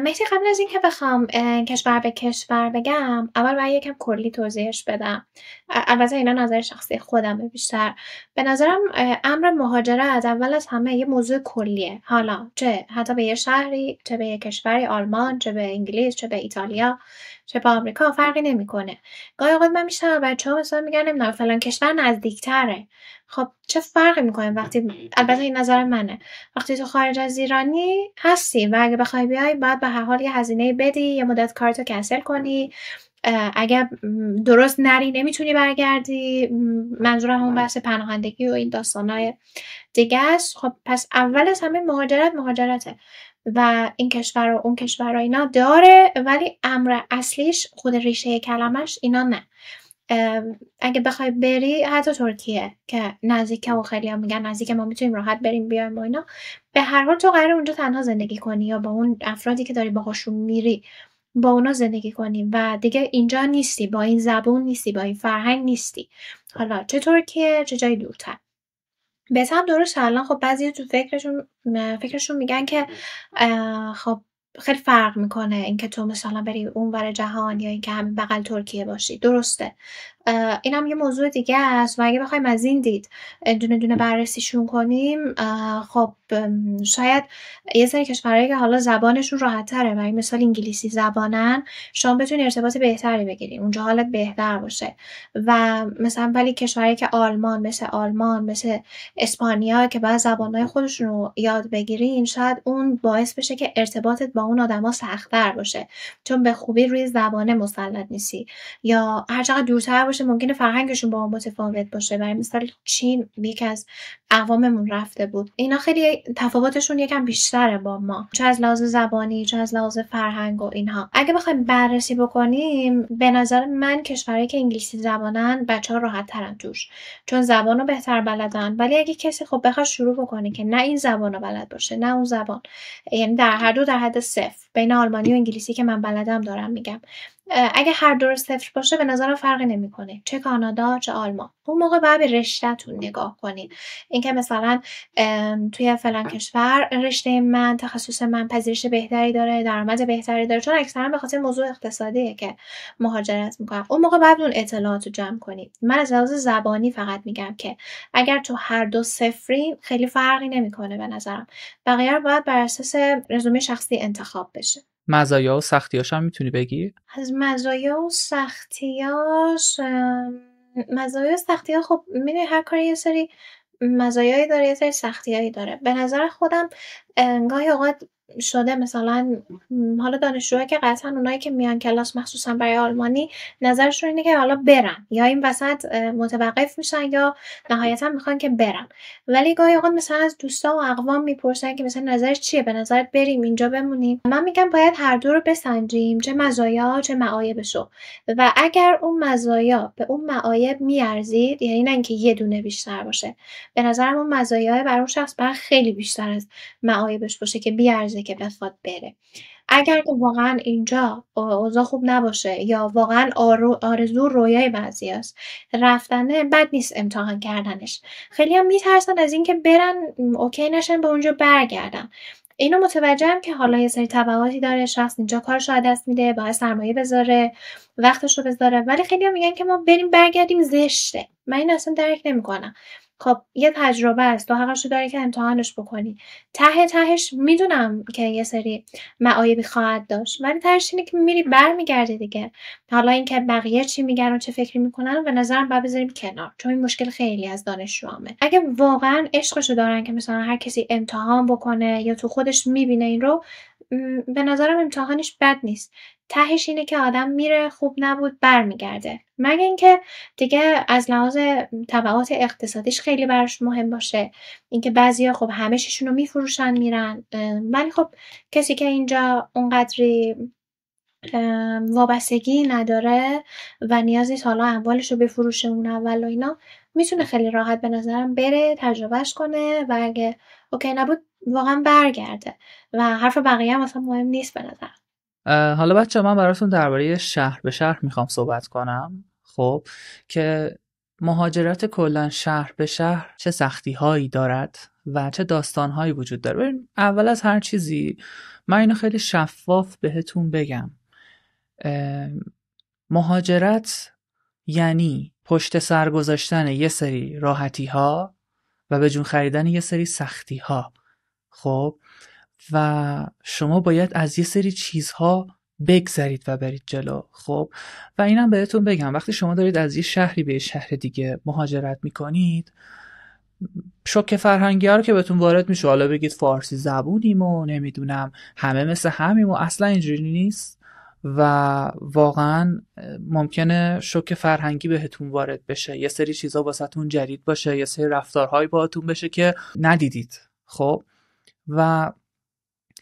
مهدی، قبل از اینکه بخوام کشور به کشور بگم، اول باید یکم کلی توضیحش بدم. البته اینا نظر شخصی خودمه بیشتر. به نظرم امر مهاجرت اول از همه یه موضوع کلیه. حالا چه حتی به یه شهری، چه به یه کشوری، آلمان، چه به انگلیس، چه به ایتالیا، چه به آمریکا، فرقی نمیکنه. گاهی اوقات من میشنوم بچه‌ها مثلا میگن نمیدونم فلان کشور نزدیک‌تره. خب چه فرقی میکنه وقتی، البته این نظر منه، وقتی تو خارج از ایرانی هستی و اگه بخوای بیای باید به هر حال یه هزینه بدی، یه مدت کارتو کنسل کنی، اگه درست نری نمیتونی برگردی. منظورم اون بحث پناهندگی و این داستانای دیگه است. خب پس اول از همه مهاجرته و این کشور و اون کشور و اینا داره، ولی امر اصلیش خود ریشه کلمش اینا نه. اگه بخوای بری حتی ترکیه که نزدیکه و خیلی هم میگن نزدیکه ما میتونیم راحت بریم بیایم و اینا، به هر حال تو قراره اونجا تنها زندگی کنی یا با اون افرادی که داری باهاشون میری با اونا زندگی کنی و دیگه اینجا نیستی، با این زبون نیستی، با این فرهنگ نیستی، حالا چه ترکیه چه جای دورتر. بهت هم درست الان خب بعضی تو فکرشون میگن که خب خیلی فرق میکنه اینکه تو مثلا بری اونور جهان یا اینکه همین بغل ترکیه باشی. درسته، این هم یه موضوع دیگه است و اگه بخوایم از این دید دونه دونه بررسیشون کنیم، خب شاید یه سری کشورهایی که حالا زبانشون راحت تره و مثال انگلیسی زبانن شما بتونی ارتباط بهتری بگیریم اونجا، حالت بهتر باشه. و مثلا ولی کشورهایی که آلمان مثل اسپانیا که بعد زبانهای خودشون رو یاد بگیرین، شاید اون باعث بشه که ارتباطت با اون آدما سخت‌تر باشه چون به خوبی روی زبانه مسلط نیستی، یا هر چقدر دورتر باشه ممکنه فرهنگشون با ما متفاوت باشه. برای مثال چین یکی از اقواممون رفته بود، اینا خیلی تفاوتشون یکم بیشتره با ما، چه از لحاظ زبانی چه از لحاظ فرهنگ و اینها. اگه بخوایم بررسی بکنیم به نظر من کشورهایی که انگلیسی زبانن بچه‌ها راحت ترن توش چون زبانو بهتر بلدن. ولی اگه کسی خب بخواد شروع بکنه که نه این زبانو بلد باشه نه اون زبان، یعنی در هر دو در حد صفر، بین آلمانی و انگلیسی که من بلدم دارم میگم، اگه هر دو صفر باشه به نظرم فرقی نمیکنه چه کانادا چه آلمان. اون موقع باید به رشته‌تون نگاه کنین، اینکه مثلا توی فلان کشور رشته من تخصص من پذیرش بهتری داره، درآمد بهتری داره، چون اکثرا به خاطر موضوع اقتصادیه که مهاجرت میکنن. اون موقع باید اون اطلاعات رو جمع کنید. من از لحاظ زبانی فقط میگم که اگر تو هر دو صفری خیلی فرقی نمیکنه به نظرم، بقیه رو باید بر اساس رزومه شخصی انتخاب بشه. مزایا و سختیاش هم میتونی بگی؟ از مزایا و سختیاش، مزایا و سختی‌ها خب می‌دونی هر کاری یه سری مزایایی داره یه سری سختیایی داره. به نظر خودم گاهی اوقات شده مثلا حالا دانشجوها که قطعا اونایی که میان کلاس مخصوصا برای آلمانی نظرشون اینه که حالا برن یا این وسط متوقف میشن یا نهایتا میخوان که برن، ولی گاهی اوقات مثلا از دوستا و اقوام میپرسن که مثلا نظرش چیه، به نظرت بریم اینجا بمونیم؟ من میگم باید هر دو رو بسنجیم، چه مزایا چه معایبشو، و اگر اون مزایا به اون معایب میارزید، یعنی نه اینکه یه دونه بیشتر باشه، به نظرم اون مزایا برای اون شخص باید خیلی بیشتر از معایبش باشه که بیارزه که بخواد بره. اگر که واقعا اینجا اوضاع خوب نباشه یا واقعا آرزو رویای بعضی هست رفتنه، بد نیست امتحان کردنش. خیلی هم میترسن از اینکه برن اوکی نشن به اونجا برگردن. اینو متوجهم که حالا یه سری تبعاتی داره، شخص اینجا کارش رو دست میده، باید سرمایه بذاره، وقتش رو بذاره، ولی خیلی هم میگن که ما بریم برگردیم زشته. من این اصلا درک نمیکنم. خب یه تجربه است، تو حقش رو داری که امتحانش بکنی. تهش میدونم که یه سری معایبی خواهد داشت، ولی تهش اینه که میری برمیگردی دیگه. حالا اینکه بقیه چی میگن و چه فکری میکنن به نظرم باید بذاریم کنار، چون این مشکل خیلی از دانشجوامه. اگه واقعا عشقشو دارن که مثلا هر کسی امتحان بکنه یا تو خودش میبینه این رو، به نظرم امتحانش بد نیست. تهش اینه که آدم میره خوب نبود برمیگرده، مگه اینکه دیگه از لحاظ تبعات اقتصادیش خیلی براش مهم باشه، اینکه بعضیا خب همه چیشون رو میفروشن میرن، ولی خب کسی که اینجا اونقدری وابستگی نداره و نیاز نیست حالا اموالش رو بفروشه اون اول و اینا، میتونه خیلی راحت به نظرم بره تجربهش کنه و اگه اوکی نبود واقعا برگرده و حرف بقیه هم اصلا مهم نیست به نظرم. حالا بچه من براتون درباره شهر به شهر میخوام صحبت کنم. خب که مهاجرت کلا شهر به شهر چه سختی هایی دارد و چه داستان هایی وجود داره. ببین اول از هر چیزی من اینو خیلی شفاف بهتون بگم، مهاجرت یعنی پشت سر گذاشتن یه سری راحتی ها و به جون خریدن یه سری سختی ها. خب و شما باید از یه سری چیزها بگذرید و برید جلو. خب و اینم بهتون بگم وقتی شما دارید از یه شهری به یه شهر دیگه مهاجرت میکنید، شوک فرهنگی ها رو که بهتون وارد میشه، حالا بگید فارسی زبونیم و نمیدونم همه مثل همیم و اصلا اینجوری نیست و واقعا ممکنه شوک فرهنگی بهتون وارد بشه، یه سری چیزا واسهتون جدید باشه، یه سری رفتارهایی باهاتون بشه که ندیدید. خب و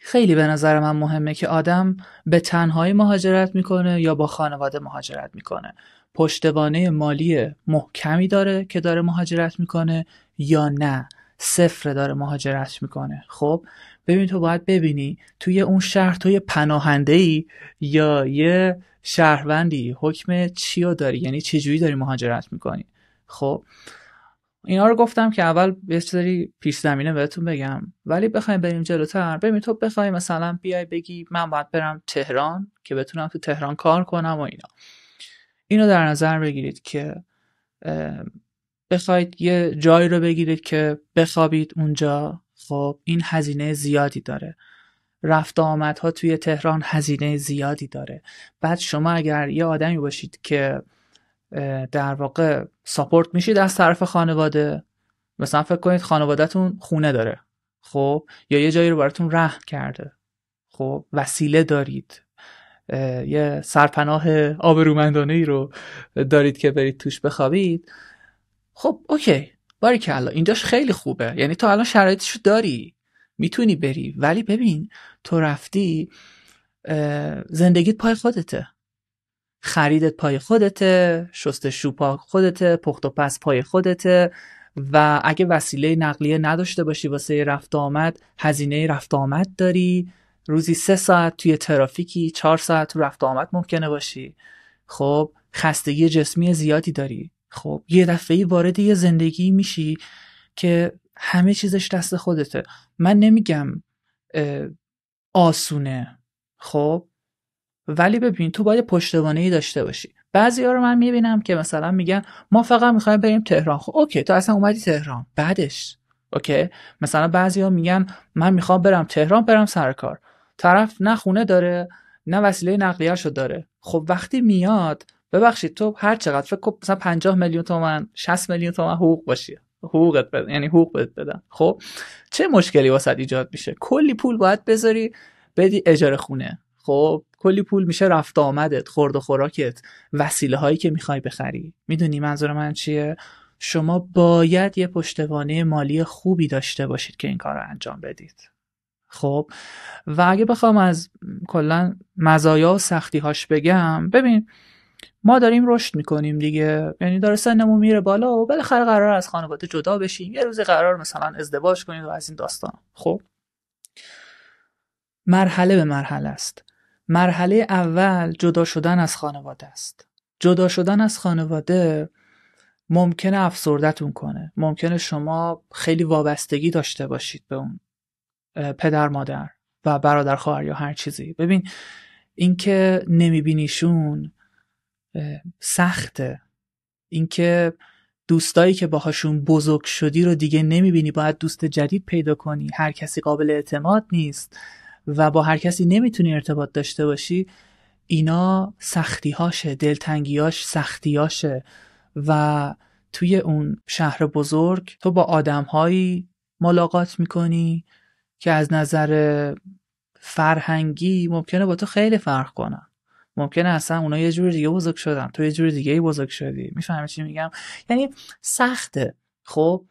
خیلی به نظر من مهمه که آدم به تنهایی مهاجرت میکنه یا با خانواده مهاجرت میکنه. پشتوانه مالی محکمی داره که داره مهاجرت میکنه یا نه صفر داره مهاجرت میکنه. خب ببین تو باید ببینی توی اون شهر تو یه پناهنده‌ای یا یه شهروندی، حکم چی رو داری، یعنی چجوری داری مهاجرت میکنی. خب اینا رو گفتم که اول یه سری پیش زمینه بهتون بگم، ولی بخوایم بریم جلوتر، ببین تو بخوای مثلا بیای بگی من باید برم تهران که بتونم تو تهران کار کنم و اینو در نظر بگیرید که بخواید یه جایی رو بگیرید که بخوابید اونجا، خب این هزینه زیادی داره. رفت آمدها توی تهران هزینه زیادی داره. بعد شما اگر یه آدمی باشید که در واقع ساپورت میشید از طرف خانواده، مثلا فکر کنید خانواده‌تون خونه داره، خب یا یه جایی رو براتون رهن کرده، خب وسیله دارید، یه سرپناه آبرومندانه‌ای رو دارید که برید توش بخوابید، خب اوکی باریکلا اینجاش خیلی خوبه، یعنی تو الان شرایطشو داری میتونی بری. ولی ببین تو رفتی زندگیت پای خودته، خریدت پای خودته، شستشو پای خودته، پخت و پس پای خودته، و اگه وسیله نقلیه نداشته باشی واسه رفت آمد هزینه رفت آمد داری، روزی 3 ساعت توی ترافیکی، 4 ساعت تو رفت آمد ممکنه باشی، خب خستگی جسمی زیادی داری. خب یه دفعه‌ای وارد یه زندگی میشی که همه چیزش دست خودته. من نمیگم آسونه، خب ولی ببین تو باید پشتوانه‌ای داشته باشی. بعضیا رو من میبینم که مثلا میگن ما فقط میخوایم بریم تهران. خب اوکی تو اصلا اومدی تهران، بعدش اوکی مثلا بعضیا میگن من میخوام برم تهران برم سر کار، طرف نه خونه داره نه وسیله نقلیه‌شو داره. خب وقتی میاد ببخشید تو هر چقدر فکر کن مثلا 50 میلیون تومان 60 میلیون تومان حقوق باشی، حقوقت بده، یعنی حقوق بهت بدن، خب چه مشکلی واسط ایجاد میشه؟ کلی پول باید بذاری بدی اجاره خونه، خب کلی پول میشه رفت آمدت، خورد و خوراکت، وسیله هایی که میخوای بخری. میدونی منظور من چیه؟ شما باید یه پشتوانه مالی خوبی داشته باشید که این کار رو انجام بدید. خب و اگه بخوام از کلا مزایا و سختی هاش بگم، ببین ما داریم رشد میکنیم دیگه، یعنی داره سنمون میره بالا و بالاخره قرار از خانواده جدا بشیم، یه روزی قرار مثلا ازدواج کنیم و از این داستان. خب مرحله به مرحله است. مرحله اول جدا شدن از خانواده است. جدا شدن از خانواده ممکنه افسردتون کنه، ممکنه شما خیلی وابستگی داشته باشید به اون پدر مادر و برادر خواهر یا هر چیزی. ببین اینکه نمیبینیشون سخته، اینکه دوستایی که باهاشون بزرگ شدی رو دیگه نمیبینی، باید دوست جدید پیدا کنی، هر کسی قابل اعتماد نیست و با هر کسی نمیتونی ارتباط داشته باشی، اینا سختی‌هاشه، دلتنگی‌هاش سختی‌هاشه. و توی اون شهر بزرگ تو با آدم‌هایی ملاقات میکنی که از نظر فرهنگی ممکنه با تو خیلی فرق کنن، ممکنه اصلا اونا یه جور دیگه بزرگ شدن، تو یه جور دیگه بزرگ شدی. میفهمی چی میگم؟ یعنی سخته. خب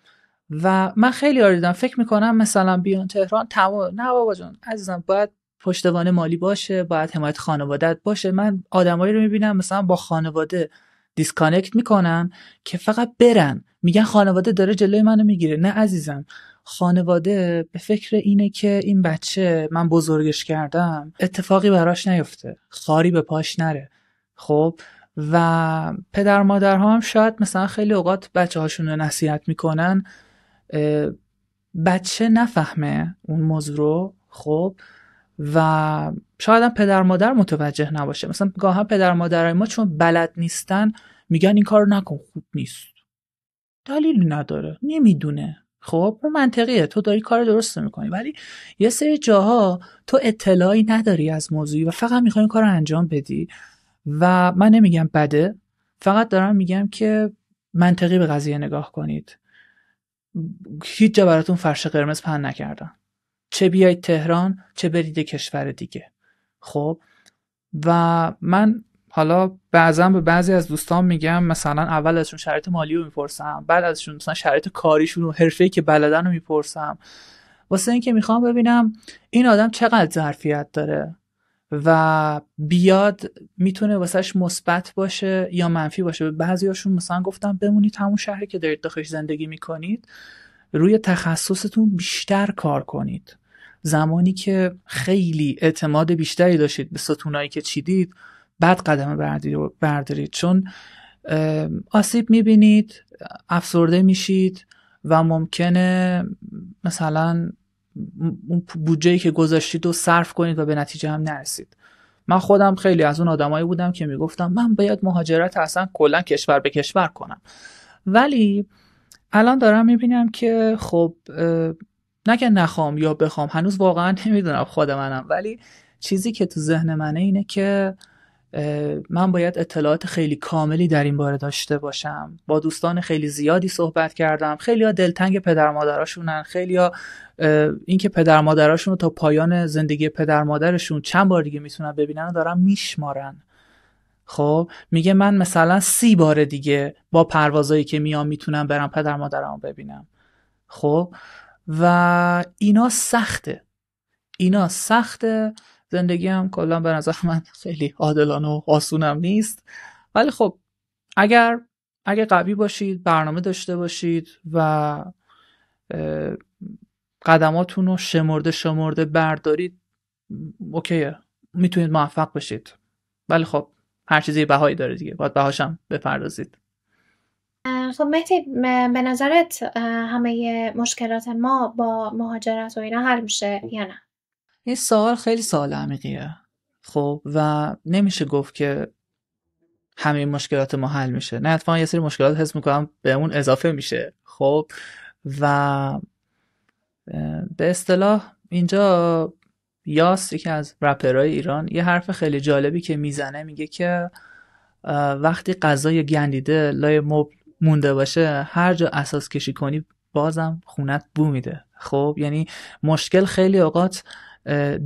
و من خیلی دیدم فکر میکنم مثلا بیان تهران تمام، نه بابا جان عزیزم، باید پشتوانه مالی باشه، باید حمایت خانوادت باشه. من آدمایی رو میبینم مثلا با خانواده دیسکانکت میکنن که فقط برن، میگن خانواده داره جلوی منو میگیره. نه عزیزم، خانواده به فکر اینه که این بچه من بزرگش کردم اتفاقی براش نیفته، خاری به پاش نره. خب و پدر مادرها هم شاید مثلا خیلی اوقات بچه هاشون رو نصیحت میکنن، بچه نفهمه اون موضوع رو. خب و شاید هم پدر مادر متوجه نباشه. مثلا گاهی پدر مادرای ما چون بلد نیستن میگن این کارو نکن، خوب نیست، دلیلی نداره، نمیدونه. خب اون منطقیه، تو داری کار درست میکنی، ولی یه سری جاها تو اطلاعی نداری از موضوعی و فقط میخوای این کار رو انجام بدی. و من نمیگم بده، فقط دارم میگم که منطقی به قضیه نگاه کنید. هیچ جا براتون فرش قرمز پهن نکردن، چه بیایید تهران چه برید کشور دیگه. خب و من حالا بعضا به بعضی از دوستان میگم مثلا اول ازشون شرایط مالی رو میپرسم، بعد ازشون مثلا شرایط کاریشون و حرفه‌ای که بلدن رو میپرسم، واسه اینکه میخوام ببینم این آدم چقدر ظرفیت داره و بیاد میتونه واسهش مثبت باشه یا منفی باشه. بعضیاشون مثلا گفتم بمونید همون شهری که دارید داخلش زندگی میکنید، روی تخصصتون بیشتر کار کنید. زمانی که خیلی اعتماد بیشتری داشتید به ستونایی که چیدید، بعد قدم بردارید، چون آسیب میبینید، افسرده میشید و ممکنه مثلا اون بودجه‌ای که گذاشتید رو صرف کنید و به نتیجه هم نرسید. من خودم خیلی از اون آدمایی بودم که میگفتم من باید مهاجرت اصلا کلا کشور به کشور کنم، ولی الان دارم میبینم که خب نگه نخوام یا بخوام، هنوز واقعا نمیدونم خود منم، ولی چیزی که تو ذهن منه اینه که من باید اطلاعات خیلی کاملی در این باره داشته باشم. با دوستان خیلی زیادی صحبت کردم، خیلی‌ها دلتنگ پدر مادراشونن، خیلی‌ها اینکه پدر مادراشون رو تا پایان زندگی پدر مادرشون چند بار دیگه میتونن ببینن دارن میشمارن. خب میگه من مثلا 30 بار دیگه با پروازایی که میام میتونم برم پدر مادرمو ببینم. خب و اینا سخته. زندگی هم کلا به نظر من خیلی عادلانه و آسونم نیست، ولی خب اگر قوی باشید، برنامه داشته باشید و قدماتون رو شمرده بردارید، اوکیه، میتونید موفق بشید. ولی خب هر چیزی بهایی داره دیگه، باید بهاشم بپردازید. خب مهدی، به نظرت همه مشکلات ما با مهاجرت و اینا حل میشه یا نه؟ این سوال خیلی سوال عمیقیه. خب و نمیشه گفت که همه مشکلات ما حل میشه. نه، اتفاقا یه سری مشکلات حس میکنم بهمون اضافه میشه. خب و به اصطلاح اینجا یاس، یکی از رپرهای ایران، یه حرف خیلی جالبی که میزنه، میگه که وقتی غذای گندیده لای مبل مونده باشه، هر جا اساس کشی کنی بازم خونت بو میده. خب یعنی مشکل خیلی اوقات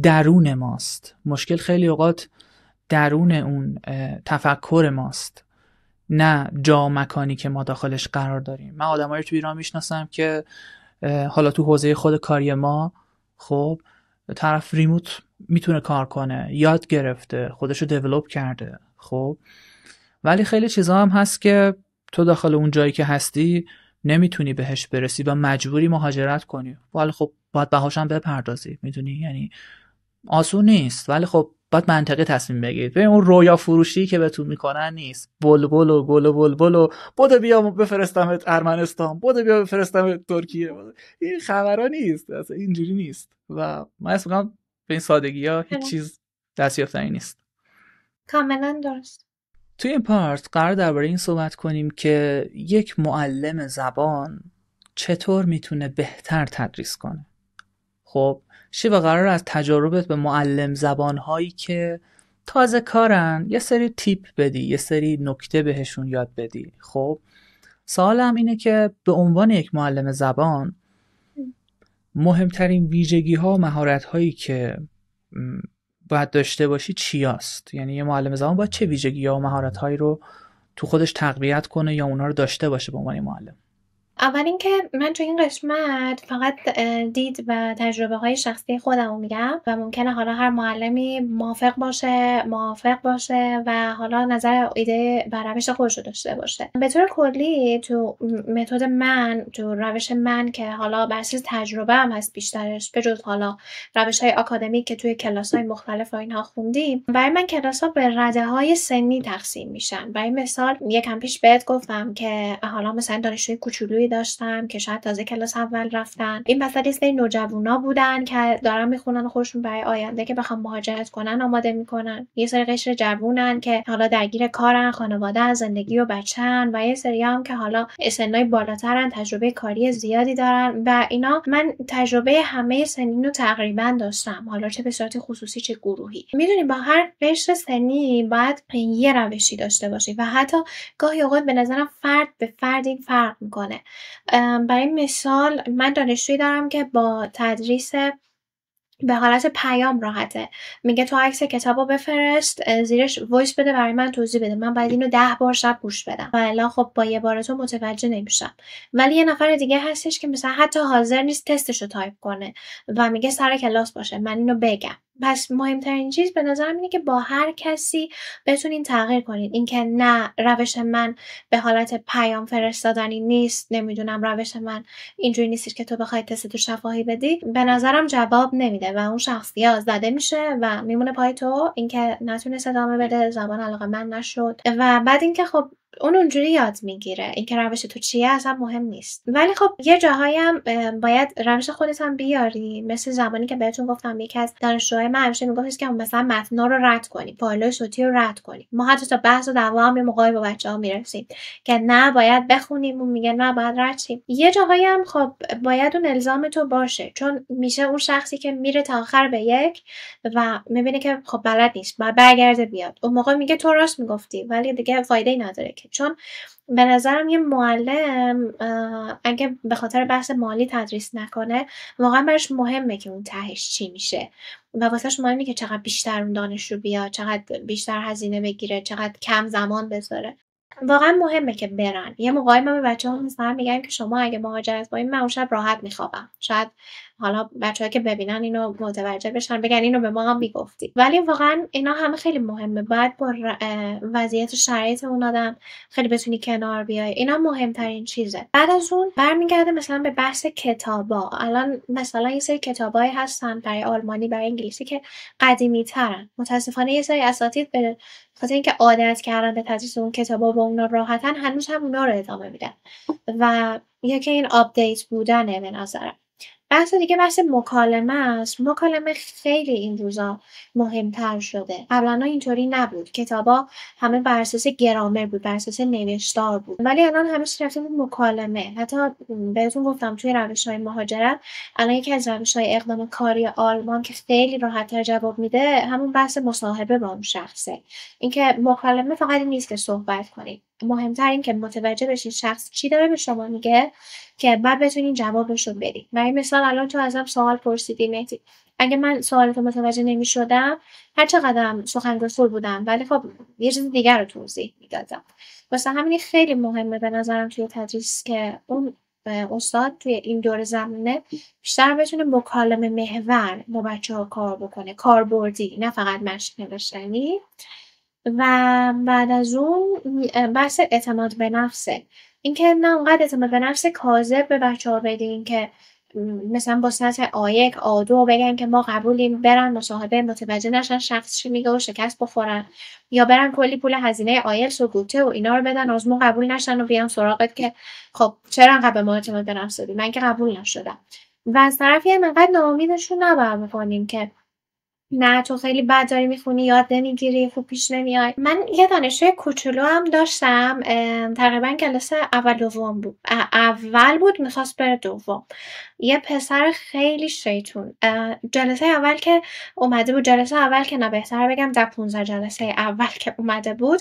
درون ماست، مشکل خیلی اوقات درون اون تفکر ماست، نه جا مکانی که ما داخلش قرار داریم. من آدمایی تو ایران میشناسم که حالا تو حوزه خود کاری ما، خب طرف ریموت میتونه کار کنه، یاد گرفته، خودشو دیولپ کرده، خب ولی خیلی چیزا هم هست که تو داخل اون جایی که هستی نمیتونی بهش برسی و مجبوری مهاجرت کنی، ولی خب باید بهاشم بپردازی. میدونی یعنی آسون نیست، ولی خب باید منطقی تصمیم بگیرید. ببین اون رویا فروشی که بهتون میکنن نیست، بلبل و گل و بلبل و بودو بیا بفرستمت ارمنستان، بودو بیا بفرستمت ترکیه، این خبرا نیست، اصلا اینجوری نیست. و من اصلا میگم به این سادگی ها هیچ چیز دستیافتنی نیست. کاملا درست. توی این پارت قرار درباره این صحبت کنیم که یک معلم زبان چطور میتونه بهتر تدریس کنه. خب شیوا قرار از تجاربت به معلم زبانهایی که تازه کارن یه سری تیپ بدی، یه سری نکته بهشون یاد بدی. خب سوالم اینه که به عنوان یک معلم زبان مهمترین ویژگی ها و مهارت هایی که باید داشته باشی چی هست؟ یعنی یه معلم زبان باید چه ویژگی ها و مهارت هایی رو تو خودش تقویت کنه یا اونا رو داشته باشه به عنوان معلم؟ اول اینکه من تو این قسمت فقط دید و تجربه های شخصی خودم رو میگم و ممکنه حالا هر معلمی موافق باشه و حالا نظر ایده و روش خودش رو داشته باشه. به طور کلی تو متد من، تو روش من که حالا بر اساس تجربه هم هست بیشترش، به جز حالا روش های آکادمیک که توی کلاس های مختلف و اینها خوندیم، برای من کلاس ها به رده های سنی تقسیم میشن. برای مثال یکم پیش بهت گفتم که حالا مثلا دانشجوی کوچولویی داشتم که شاید تازه کلاس اول رفتن، این مثلا یه سری نوجوانا بودن که دارن میخونن خودشون برای آینده که بخوام مهاجرت کنن آماده میکنن، یه سری قشر جوونن که حالا درگیر کارن، خانواده، زندگی و بچه‌ن، و یه سری هم که حالا سنای بالاترن، تجربه کاری زیادی دارن و اینا. من تجربه همه سنین رو تقریبا داشتم، حالا چه به صورت خصوصی چه گروهی. میدونی با هر قشر سنی باید یه روشی داشته باشی و حتی گاهی اوقات به نظرم فرد به فرد این فرق میکنه. برای مثال من دانشجویی دارم که با تدریس به حالت پیام راحته، میگه تو عکس کتابو بفرست، زیرش وایس بده برای من توضیح بده، من باید اینو 10 بار شب گوش بدم و الا خب با یه بار تو متوجه نمیشم. ولی یه نفر دیگه هستش که مثلا حتی حاضر نیست تستشو تایپ کنه و میگه سر کلاس باشه من اینو بگم پس مهمترین چیز به نظرم اینه که با هر کسی بتونین تغییر کنین. اینکه نه روش من به حالت پیام فرستادنی نیست، نمیدونم روش من اینجوری نیست که تو بخوای تست شفاهی بدی، به نظرم جواب نمیده و اون شخصی آزاده میشه و میمونه پای تو. اینکه نتونست ادامه بده، زبان علاقه‌مند نشد و بعد اینکه خب اون اونجوری یاد میگیره. اینکه روش تو چیه اصلا مهم نیست. ولی خب یه جاهایی هم باید روش خودت هم بیاری. مثل زمانی که بهتون گفتم یکی از دانشجوهای من همیشه میگفت که مثلا متنا رو رد کنی، فایل‌های صوتی رو رد کنی. ما حتی تا بحث و دعوا هم یه موقعی با بچه‌ها میرسیم که نه باید بخونیم، اون میگه نه باید رد شیم. یه جاهایی هم خب باید اون الزام تو باشه، چون میشه اون شخصی که میره تا آخر به یک و میبینه که خب بلد نیست، بعد برگرده بیاد. اون موقع میگه تو راست میگفتی، ولی دیگه فایده‌ای نداره که. چون به نظرم یه معلم اگه به خاطر بحث مالی تدریس نکنه، واقعا براش مهمه که اون تهش چی میشه و واسهش مهمه که چقدر بیشتر اون دانشجو بیاد، چقدر بیشتر هزینه بگیره، چقدر کم زمان بذاره. واقعا مهمه که برن. یه موقعی من به بچه‌ها مثلا میگم که شما اگه مهاجرت کنین، من اون شب راحت میخوابم. شاید حالا بچه‌ها که ببینن اینو متوجه بشن، بگن اینو به ما هم میگفتی. ولی واقعا اینا همه خیلی مهمه. باید با وضعیت شرایط اون آدم خیلی بتونی کنار بیای. اینا مهمترین چیزه. بعد از اون برمیگرده مثلا به بحث کتابا. الان مثلا یه سری کتابایی هستن برای آلمانی، برای انگلیسی که قدیمی ترن. متاسفانه یه سری اساتید به خاطر اینکه عادت کردن به تدریس اون کتابا و اونا راحتن، هنوز هم اونا رو ادامه میدن و یکی این آپدیت بودنه به نظرم. بحث دیگه بحث مکالمه است. مکالمه خیلی این روزا مهمتر شده. قبلا اینطوری نبود. کتابا همه بر اساس گرامر بود، بر اساس نوشتار بود. ولی الان همه چی رفته بود مکالمه. حتی بهتون گفتم توی روش‌های مهاجرت الان یکی از روش‌های اقدام کاری آلمان که خیلی راحت‌تر جواب میده، همون بحث مصاحبه با اون شخصه. اینکه مکالمه فقط این نیست که صحبت کنید. مهمتر این که متوجه بشین شخص چی داره به شما میگه که بعد بتونین جوابش رو بدین. برای مثال الان تو ازم سوال پرسیدی مهدی، اگه من سوالتو متوجه نمیشدم، هر چقدرم سخنرسول بودم ولی خب یه چیز دیگر رو توضیح میدادم. واسه همین خیلی مهمه به نظرم توی تدریس که اون استاد توی این دور زمینه بیشتر بتونه مکالمه محور با بچه‌ها کار بکنه، کاربردی، نه فقط مشق نوشتنی. و بعد از اون بحث اعتماد به نفسه. اینکه نه اونقدر اعتماد به نفس کاذب به بچه‌ها بدین که مثلا با سطح آ1 آ2 بگن که ما قبولیم، برن مصاحبه متوجه نشن شخص چی میگه و شکست بخورن، یا برن کلی پول هزینه آیلتس و گوته و اینا رو بدن آزمون قبول نشن و بیان سراغت که خب چرا انقدر به ما اعتماد به نفس دادی، من که قبول نشدم. و از طرفی هم انقدر ناامیدشون نباید بکنیم که نه تو خیلی بد داری میخونی، یاد نمیگیری، خوب پیش نمیای. من یه دانشجوی کوچولو هم داشتم، تقریبا کلاس اول دوم بود، اول بود میخواست بره دوم. یه پسر خیلی شیطون. جلسه اول که اومده بود، جلسه اول که نه بهتره بگم در 15 جلسه اول که اومده بود،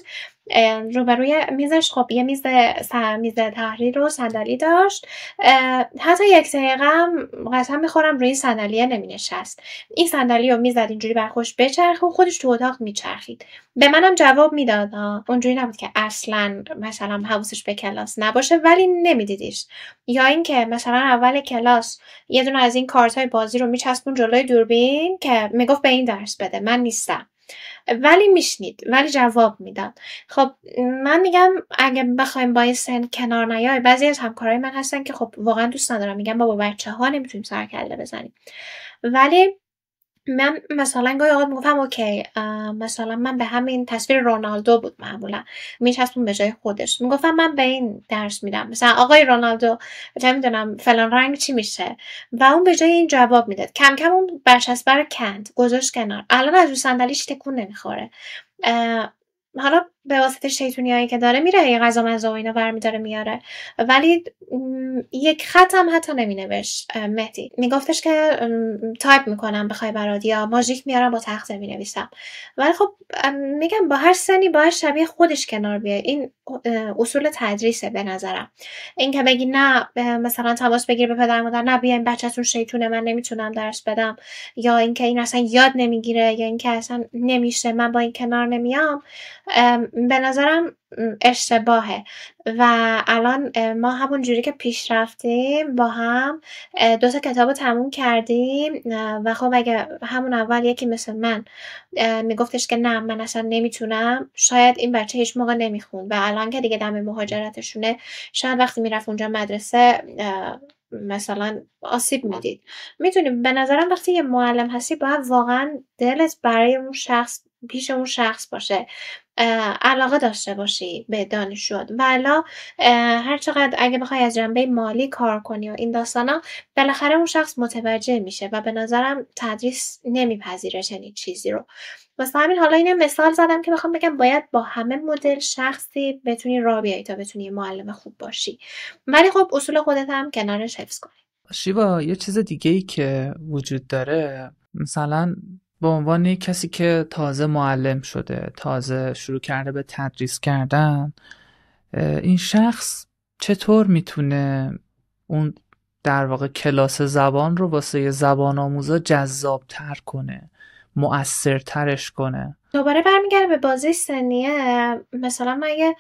روبروی میزش خب یه میز تحریر و صندلی داشت. حتی یک دقیقه هم قسم میخورم روی صندلیه نمی نشست. این صندلی رو میزد اینجوری بر خودش بچرخه و خودش تو اتاق میچرخید. به منم جواب میداد. اونجوری نبود که اصلا مثلا حواسش به کلاس نباشه ولی نمیدیدیش. یا اینکه مثلا اول کلاس یه دونه از این کارت‌های بازی رو میچسبون جلوی دوربین که میگفت به این درس بده، من نیستم، ولی میشنید، ولی جواب میداد. خب من میگم اگه بخوایم با این سن کنار نیای، بعضی از همکارای من هستن که خب واقعا دوست ندارم، میگم بابا بچه‌ها نمیتونیم سر کله بزنیم. ولی من مثلا گاهی اوقات میگفتم اوکی، مثلا من به همین تصویر رونالدو بود معمولا میچسبون به جای خودش، میگفتم من به این درس میدم، مثلا آقای رونالدو چه میدونم فلان رنگ چی میشه، و اون به جای این جواب میداد. کم کم اون برچسب رو کند، گذاشت کنار. الان از رو صندلیش تکون نمیخوره. حالا به واسطه شیطونیایی که داره میره یه غذا مزه و اینا برمیداره میاره، ولی یک خط هم حتی نمینوشت. مهدی میگفتش که تایپ میکنم بخوای برات، یا ماژیک میارم با تخته مینویسم. ولی خب میگم با هر سنی باید شبیه خودش کنار بیای. این اصول تدریسه به نظرم. این که بگی نه مثلا تماس بگیر به پدر مادر، نه بیاین بچه‌تون شیطونه من نمیتونم درس بدم، یا اینکه این اصلا یاد نمیگیره، یا اینکه اصلا نمیشه من با این کنار نمیام، به نظرم اشتباهه و الان ما همون جوری که پیش رفتیم با هم 2 تا کتابو تموم کردیم و خب اگه همون اول یکی مثل من میگفتش که نه من اصلا نمیتونم، شاید این بچه هیچ موقع نمیخوند و الان که دیگه دم مهاجرتشونه شاید وقتی میرفت اونجا مدرسه مثلا آسیب میدید. میتونی به نظرم وقتی یه معلم هستی باید واقعا دلت برای اون شخص پیش اون شخص باشه، علاقه داشته باشی به دانشجوات و الا هر چقدر اگه بخوای از جنبه مالی کار کنی و این داستانا بالاخره اون شخص متوجه میشه و به نظرم تدریس نمیپذیره چنین چیزی رو. واسه همین حالا اینو مثال زدم که بخوام بگم باید با همه مدل شخصی بتونی راه بیایی تا بتونی یه معلم خوب باشی، ولی خب اصول خودت هم کنارش حفظ کنی. شیوا یه چیز دیگه ای که وجود داره، مثلا به عنوان یک کسی که تازه معلم شده، تازه شروع کرده به تدریس کردن، این شخص چطور میتونه اون در واقع کلاس زبان رو واسه زبان آموزا جذاب تر کنه، مؤثر ترش کنه؟ دوباره برمیگرده به بازی سنیه. مثلا من یه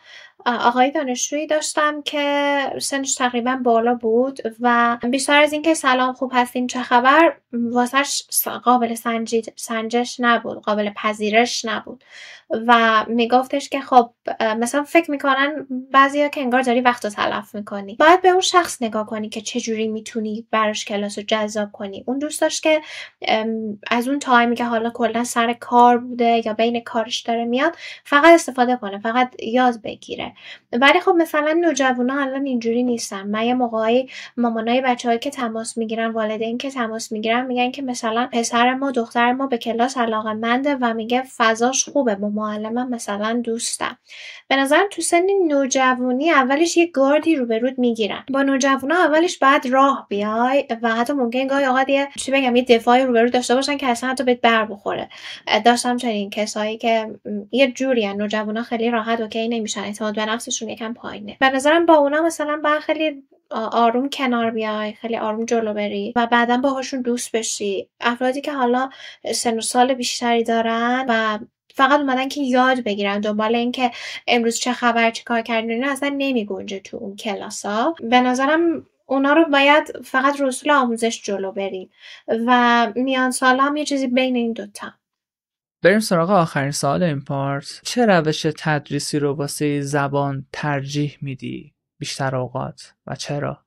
آقای دانشجویی داشتم که سنش تقریبا بالا بود و بیشتر از اینکه سلام خوب هستین چه خبر واسهش قابل سنجش نبود، قابل پذیرش نبود و میگفتش که خب مثلا فکر میکنن بعضیا که انگار داری وقت رو تلف میکنی. باید به اون شخص نگاه کنی که چجوری میتونی براش کلاس رو جذاب کنی. اون دوست داشت که از اون تایمی که حالا کلا سر کار بوده یا بین کارش داره میاد فقط استفاده کنه، فقط یاد بگیره. ولی خب مثلا نوجوانا الان اینجوری نیستن. من یه موقعی مامانای بچه‌هایی که تماس میگیرن، والدین که تماس میگیرن میگن که مثلا پسر ما دختر ما به کلاس علاقه‌منده و میگه فضاش خوبه، با معلمم مثلا دوستم. به نظرم تو سن نوجوانی اولش یه گاردی روبرود میگیرن. با نوجوانا اولش بعد راه بیای و حتی ممکن گاهی اوقات یه دفاعی روبرو داشته باشن که اصلا حتی بهت بر بخوره. داشتم چنین کسایی که یه جوری ان نوجوانا خیلی راحت اوکی نمیشن، اعتماد به نفسشون یکم پایینه. به نظرم با اونا مثلا با خیلی آروم کنار بیای، خیلی آروم جلو بری و بعداً باهاشون دوست بشی. افرادی که حالا سن و سال بیشتری دارن و فقط اومدن که یاد بگیرن، دنبال این که امروز چه خبر چه کار کردین اینا اصلا نمیگنجه تو اون کلاسا. به نظرم اونا رو باید فقط رسول آموزش جلو بریم و میان سال هم یه چیزی بین این دوتا. بریم سراغ آخرین سوال این پارت. چه روش تدریسی رو واسه زبان ترجیح میدی بیشتر اوقات و چرا؟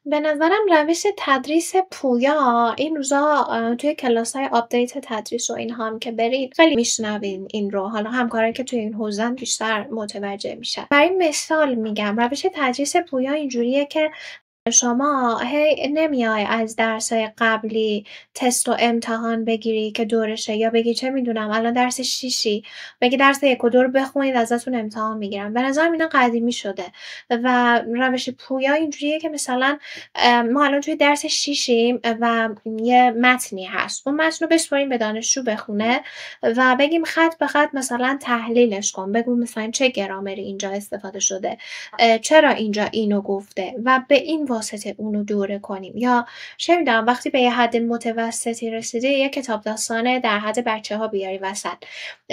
به نظرم روش تدریس پویا این روزا توی کلاس‌های آپدیت تدریس و اینها هم که برید خیلی میشنوین این رو. حالا همکارایی که توی این حوزه‌ان بیشتر متوجه میشن. برای مثال میگم روش تدریس پویا اینجوریه که شما هی نمیای از درس‌های قبلی تست و امتحان بگیری که دورشه یا بگی چه میدونم الان درس 6 بگی درس 1 و 2 رو بخونید ازتون امتحان میگیرم. به نظرم اینا قدیمی شده و روش پویا اینجوریه که مثلا ما الان توی درس 6 و یه متنی هست، اون متن رو بسپاریم به دانشجو بخونه و بگیم خط به خط مثلا تحلیلش کن، بگو مثلا چه گرامری اینجا استفاده شده، چرا اینجا اینو گفته و به این واسطه اونو دوره کنیم. یا چه میدونم وقتی به یه حد متوسطی رسیده یه کتاب داستانه در حد بچه‌ها بیاری وسط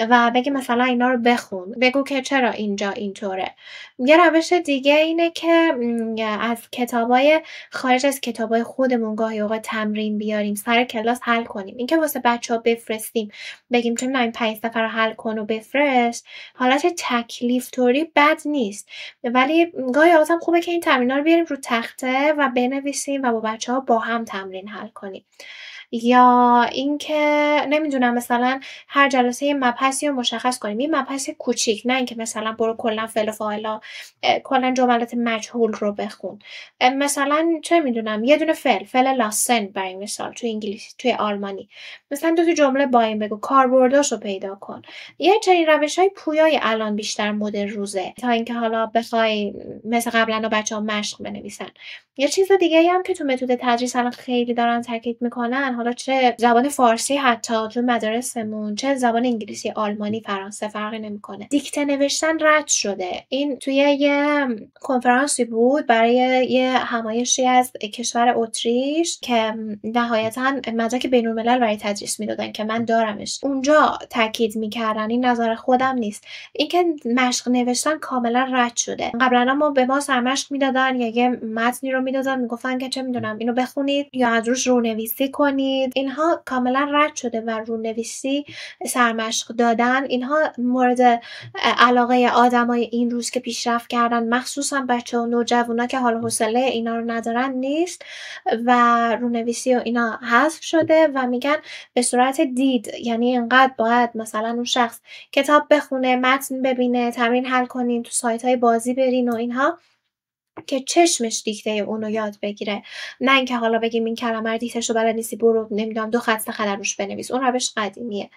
و بگی مثلا اینا رو بخون، بگو که چرا اینجا اینطوره. یه روش دیگه اینه که از کتابای خارج از کتابای خودمون گاهی اوقات تمرین بیاریم سر کلاس حل کنیم. این که واسه بچه‌ها بفرستیم بگیم چه می‌دونم 5 صفحه رو حل کن و بفرست، حالت تکلیف طوری بد نیست، ولی گاهی اوقات هم خوبه که این تمرین‌ها رو بیاریم رو تخته و بنویسیم و با بچه‌ها با هم تمرین حل کنیم. یا اینکه نمیدونم مثلا هر جلسه یه مبحثی رو مشخص کنیم، یه مبحث کوچیک، نه اینکه مثلا برو کلا فعل و فاعلا کلا جملات مجهول رو بخون. مثلا چه میدونم یه دونه فعل لاسن برای مثال توی انگلیسی توی آلمانی مثلا 2 تا جمله با این بگو، کاربرداشو پیدا کن. یه چنین روش‌های پویای الان بیشتر مد روزه تا اینکه حالا بخوای مثل قبلا بچه‌ها مشق بنویسن. یه چیز دیگه هم که تو متد تدریس الان خیلی دارن تاکید میکنن، حالا چه زبان فارسی حتی تو مدارسمون، چه زبان انگلیسی، آلمانی، فرانسه، فرقی نمیکنه، دیکته نوشتن رد شده. این توی یه کنفرانسی بود برای یه همایشی از کشور اتریش که نهایتا مدرک بین‌الملل برای تدریس میدادن که من دارمش. اونجا تاکید میکردن، این نظر خودم نیست، اینکه مشق نوشتن کاملا رد شده. قبلا ما به ما سرمشق میدادن یا یه متنی رو میدادن، میگفتن که چه میدونم اینو بخونید یا از روش رونویسی کنید. اینها کاملا رد شده و رونویسی، سرمشق دادن، اینها مورد علاقه آدمای این روز که پیشرفت کردن، مخصوصا بچه‌ها و نوجوانا که حال و حوصله اینا رو ندارن نیست و رونویسی و اینا حذف شده و میگن به صورت دید، یعنی اینقدر باید مثلا اون شخص کتاب بخونه، متن ببینه، تمرین حل کنین، تو سایت‌های بازی برین و اینها که چشمش دیکته اونو یاد بگیره، نه اینکه حالا بگیم این کلمه رو دیکتهشو بلد نیستی برو نمیدونم 2 خط خط روش بنویس. اون روش قدیمیه.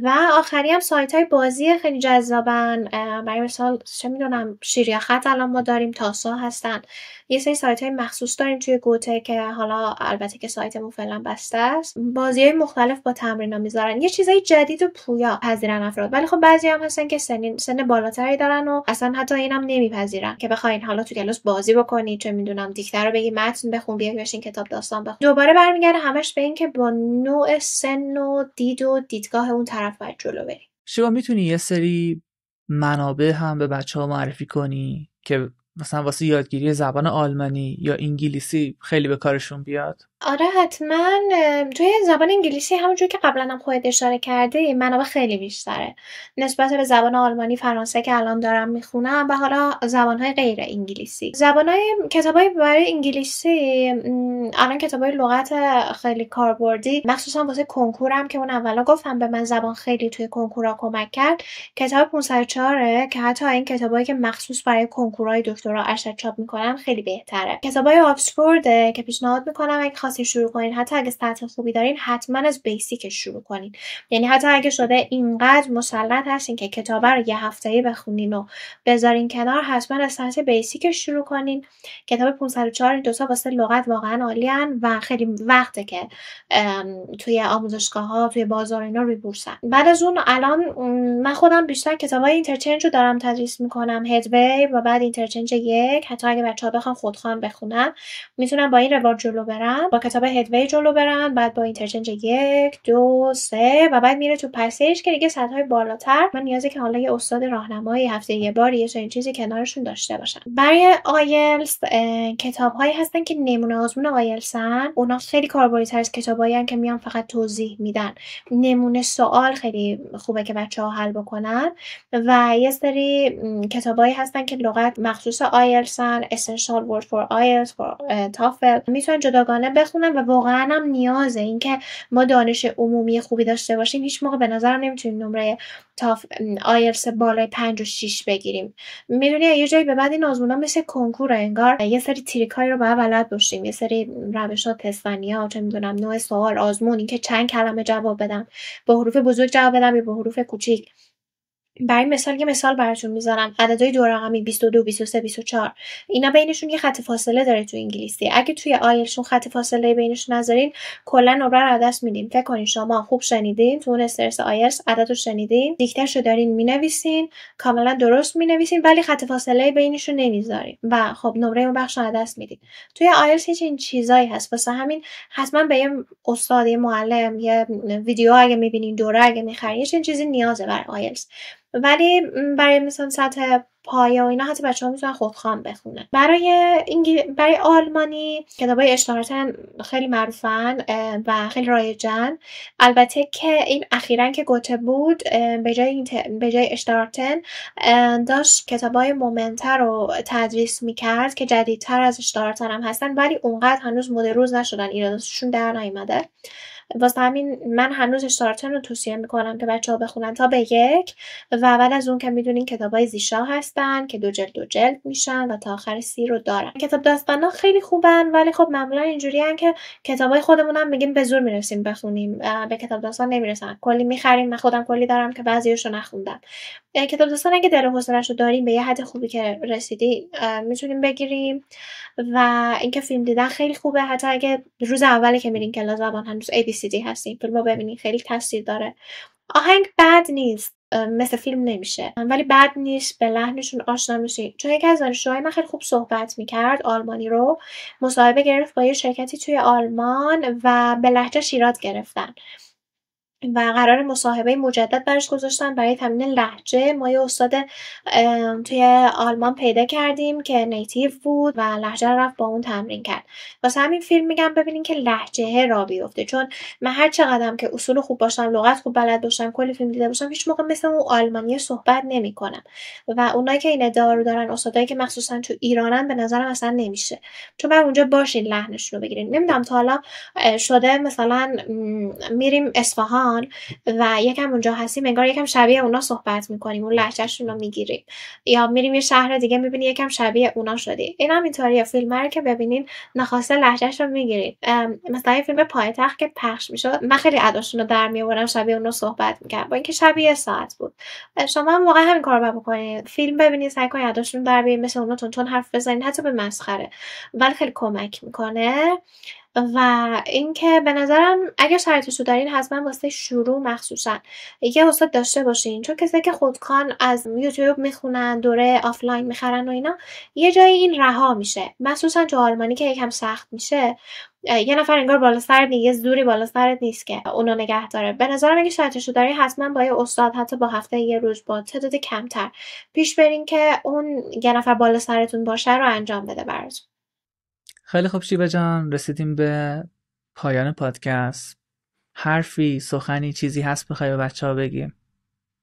و آخری هم سایت‌های بازی خیلی جذابن. برای مثال چه میدونم شیریا خط الان ما داریم، تاسا هستن، یه سری سایت‌های مخصوص داریم توی گوته که حالا البته که سایتمون فعلا بسته است، بازی‌های مختلف با تمرینا میذارن، یه چیزای جدید و پویا پذیرن افراد. ولی خب بعضی هم هستن که سن بالاتری دارن و اصلا حتی اینم نمیپذیرن که بخواین حالا تو کلاس بازی بکنید، چه میدونم دیکته رو بگی، متن بخون، بیا بشین کتاب داستان بخون. دوباره برمیگرده همش به این که با نوع سن و دید و دیدگاه اون طرف باید جلو بریم. شما میتونی یه سری منابع هم به بچه‌ها معرفی کنی که مثلا واسه یادگیری زبان آلمانی یا انگلیسی خیلی به کارشون بیاد؟ آره حتما. توی زبان انگلیسی همونجور که قبلا هم خودت اشاره کردی منابع خیلی بیشتره نسبت به زبان آلمانی، فرانسه که الان دارم میخونم و حالا زبانهای غیر انگلیسی. کتابای برای انگلیسی الان کتابای لغت خیلی کاربردی، مخصوصا واسه کنکورم که اون اولا گفتم به من زبان خیلی توی کنکورا کمک کرد، کتاب 504 که حتی این کتابایی که مخصوص برای کنکورای دکترا ارشد چاپ میکنن خیلی بهتره. کتابای آکسفورد که پیشنهاد میکنم اگه خواستین شروع کنین، حتی اگه سطح خوبی دارین، حتما از بیسیکش شروع کنین. یعنی حتی اگه شده اینقدر مسلط هستین که کتابه رو یه هفته‌ای بخونین و بذارین کنار، حتما از سطح بیسیکش شروع کنین. کتاب 504 این دوتا واسه لغت واقعا عالیان و خیلی وقته که توی آموزشگاه‌ها، توی بازار اینا روی بورسن. بعد از اون الان من خودم بیشتر کتابای اینترچنج رو دارم تدریس میکنم، هدوی و بعد اینترچنج 1. حتی اگه بچه‌ها بخوان خودخوان بخونن میتونن با این روال جلو برن، با کتاب هدوی جلو برن، بعد با اینترچنج 1 2 3 و بعد میره تو پسیج که دیگه سطح‌های بالاتر من نیازه که حالا یه استاد راهنمایی هفته یه بار یه چنین چیزی کنارشون داشته باشن. برای آیلتس کتاب‌هایی هستن که نمونه آزمون آیلتسن، اونا خیلی کاربردی‌تر از کتابایی که میان فقط توضیح میدن. نمونه سوال خیلی خوبه که بچه‌ها حل بکنن و یه سری کتابایی هستن که لغت مخصوص آیلتسن، Essential Word for IELTS for TOEFL، میتونن جداگانه بخونن و واقعا هم نیازه اینکه ما دانش عمومی خوبی داشته باشیم. هیچ موقع به نظرم نمیتونیم نمره آیلتس بالای 5 و 6 بگیریم. میدونی یه جایی به بعد این آزمونا مثل کنکور انگار یه سری تریکایی رو باید بلد باشیم، یه سری روشات تست‌ها، چه میدونم نوع سوال، آزمون، این که چند کلمه جواب بدم، با حروف بزرگ جواب بدم یا با حروف کوچیک. برای مثال یه مثال براتون میذارم، عددهای دو رقمی 22 23 24 اینا بینشون یه خط فاصله داره تو انگلیسی. اگه توی آیلتسون خط فاصله بینشون نذارین کلا نمره رو از دست میدین. فکر کنین شما خوب شنیدین، تو اون استرس آیلتس عدد رو شنیدین، دیکتهشو دارین مینویسین، کاملا درست مینویسین، ولی خط فاصله بینشون نمیذارین و خب نمره اون بخش رو از دست میدین. توی آیلتس هیچ این چیزایی هست. واسه همین حتما به یه استاد، یه معلم، یه ویدیو اگه میبینین، دوره اگه میخرین، یه چیزی نیازه برای آیلتس. ولی برای مثلا سطح پایه و اینا حتی بچه‌ها میتونن خودخوان بخونن. برای آلمانی کتابای اشتارتن خیلی معروفن و خیلی رایجن. البته که این اخیراً که گوته بود به جای اشتارتن داشت کتابای مومنتر رو تدریس میکرد که جدیدتر از اشتارتن هم هستن، ولی اونقدر هنوز مد روز نشدن، ایراداتشون در نیامده. واسه همین من هنوز اشتارتن رو توصیه میکنم که بچه‌ها بخونن تا به 1 و بعد از اون که میدونین کتابای زیشا هستن که 2 جلد میشن و تا آخر 30 رو دارن. کتاب داستانا خیلی خوبن ولی خب معمولا اینجوریان که کتابای خودمون هم میگیم به زور میرسیم بخونیم، به کتاب داستان نمیرسن. کلی میخریم، من خودم کلی دارم که بعضیاشو نخوندم. کتاب داستان اگه دل و حوصله‌شو داریم به یه حد خوبی که رسیدی میتونیم بگیریم. و اینکه فیلم دیدن خیلی خوبه، حتی اگه روز اولی که میرین کلاس زبان هنوز ABCD هستین فیلمو ببینین، خیلی تاثیر داره. آهنگ بد نیست، مثل فیلم نمیشه ولی بد نیست، به لحنشون آشنا میشین. چون یکی از دانشجوهای من خیلی خوب صحبت میکرد آلمانی رو، مصاحبه گرفت با یه شرکتی توی آلمان و به لهجه ایراد گرفتن و قرار مصاحبه مجدد براش گذاشتن برای تمرین لهجه. ما یه استاد توی آلمان پیدا کردیم که نیتیو بود و لهجه رو رفت با اون تمرین کرد. واسه همین فیلم میگم ببینین که لهجه را بیفته، چون من هر چقدرم که اصول خوب باشم، لغت خوب بلد باشم، کلی فیلم دیده باشم، هیچ موقع مثل اون آلمانی صحبت نمیکنم و اونایی که این ادعا رو دارن، استادایی که مخصوصا تو ایرانن، به نظرم اصلا نمیشه. چون بعد اونجا باشین لحنشون رو بگیرین. نمیدونم تا حالا شده مثلا میریم اصفهان و یکم اونجا هستیم انگار یکم شبیه اونا صحبت میکنیم، اون لهجهشون رو میگیریم، یا میریم یه شهر دیگه میبینی یکم شبیه اونا شدی. این هم اینطوریه، فیلم رو که ببینین ناخواسته لهجهش رو میگیرید. مثلا یه فیلم پایتخت که پخش میشد من خیلی اداشون رو در میآوردم، شبیه اونا صحبت میکردم با اینکه شبیه ساعت بود. شما هم واقعا همین کارو بکنید، فیلم ببینید، سعی کنید اداشون در بیارید، مثل اونا تون حرف بزنید، حتی به مسخره، ولی خیلی کمک میکنه. و اینکه به نظرم اگه شرایطشو دارین حتما واسه شروع مخصوصا یه استاد داشته باشین، چون کسایی که خودکار از یوتیوب میخونن، دوره آفلاین میخرن و اینا، یه جایی این رها میشه، مخصوصا تو آلمانی که یکم سخت میشه. یه نفر انگار بالا سرت نیست، یه زوری بالا سرت نیست که اونو نگه داره. به نظرم اگه شرایطشو داری حتما با یه استاد، حتی با هفته یه روز، با تعداد کمتر پیش برین که اون یه نفر بالا سرتون باشه رو انجام بده براتون. خیلی خوب شیوا جان، رسیدیم به پایان پادکست. حرفی، سخنی، چیزی هست بخوای به بچه‌ها بگیم؟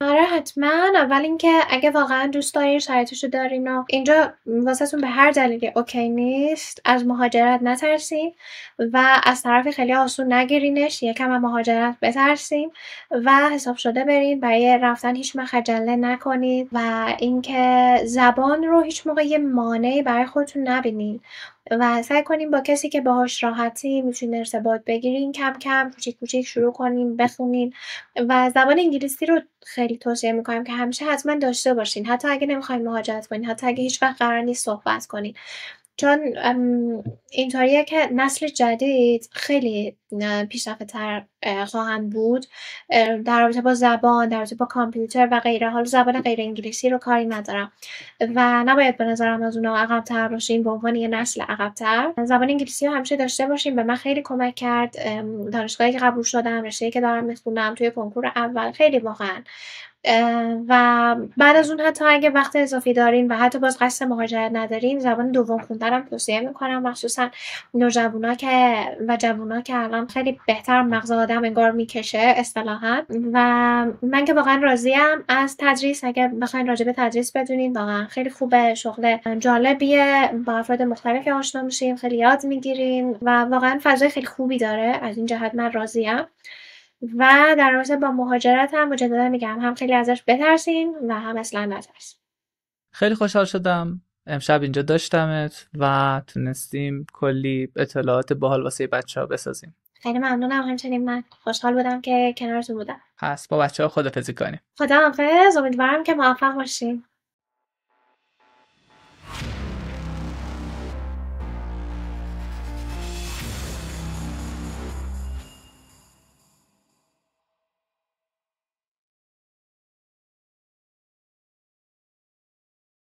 آره حتما. اول اینکه اگه واقعا دوست دارین، شرایطشو دارین و اینجا واسهتون به هر دلیلی اوکی نیست، از مهاجرت نترسین و از طرف خیلی آسون نگیرینش، یکم از مهاجرت بترسین و حساب شده برین. برای رفتن هیچ خجالت نکنید و اینکه زبان رو هیچ موقع یه مانعی برای خودتون نبینین و سعی کنیم با کسی که باهاش راحتی میتونین ارتباط بگیرین، کم کم کوچیک کوچیک شروع کنین بخونین. و زبان انگلیسی رو خیلی توصیه میکنم که همیشه حتما داشته باشین، حتی اگه نمیخواین مهاجرت کنین، حتی اگه هیچ وقت قرار نیست صحبت کنین، چون اینطوریه که نسل جدید خیلی پیشرفته‌تر خواهند بود در رابطه با زبان، در رابطه با کامپیوتر و غیره. حالا زبان غیر انگلیسی رو کاری ندارم و نباید به نظرم از اونا عقب‌تر باشیم به عنوان یه نسل عقب‌تر. زبان انگلیسی رو همیشه داشته باشیم. به من خیلی کمک کرد دانشگاهی که قبول شدم، رشته‌ای که دارم میخونم، توی کنکور اول خیلی واقعا. و بعد از اون حتی اگه وقت اضافی دارین و حتی باز قصد مهاجرت ندارین، زبان دوم خوندنم توصیه میکنم، مخصوصا نوجوانا و جوونا که الان خیلی بهتر مغز آدم انگار میکشه اصطلاحا. و من که واقعا راضیم از تدریس. اگه بخواین راجع به تدریس بدونین واقعا خیلی خوبه، شغل جالبیه، با افراد مختلفی آشنا میشیم، خیلی یاد میگیریم و واقعا فضای خیلی خوبی داره. از این جهت من راضیم. و در رابطه با مهاجرت هم مجددا میگم هم خیلی ازش بترسین و هم اصلا نترسین. خیلی خوشحال شدم امشب اینجا داشتمت و تونستیم کلی اطلاعات باحال واسه بچه‌ها بسازیم. خیلی ممنونم، همچنین من خوشحال بودم که کنارتون بودم. پس با بچه‌ها خداحافظی کنیم. خداحافظ، امیدوارم که موفق باشین.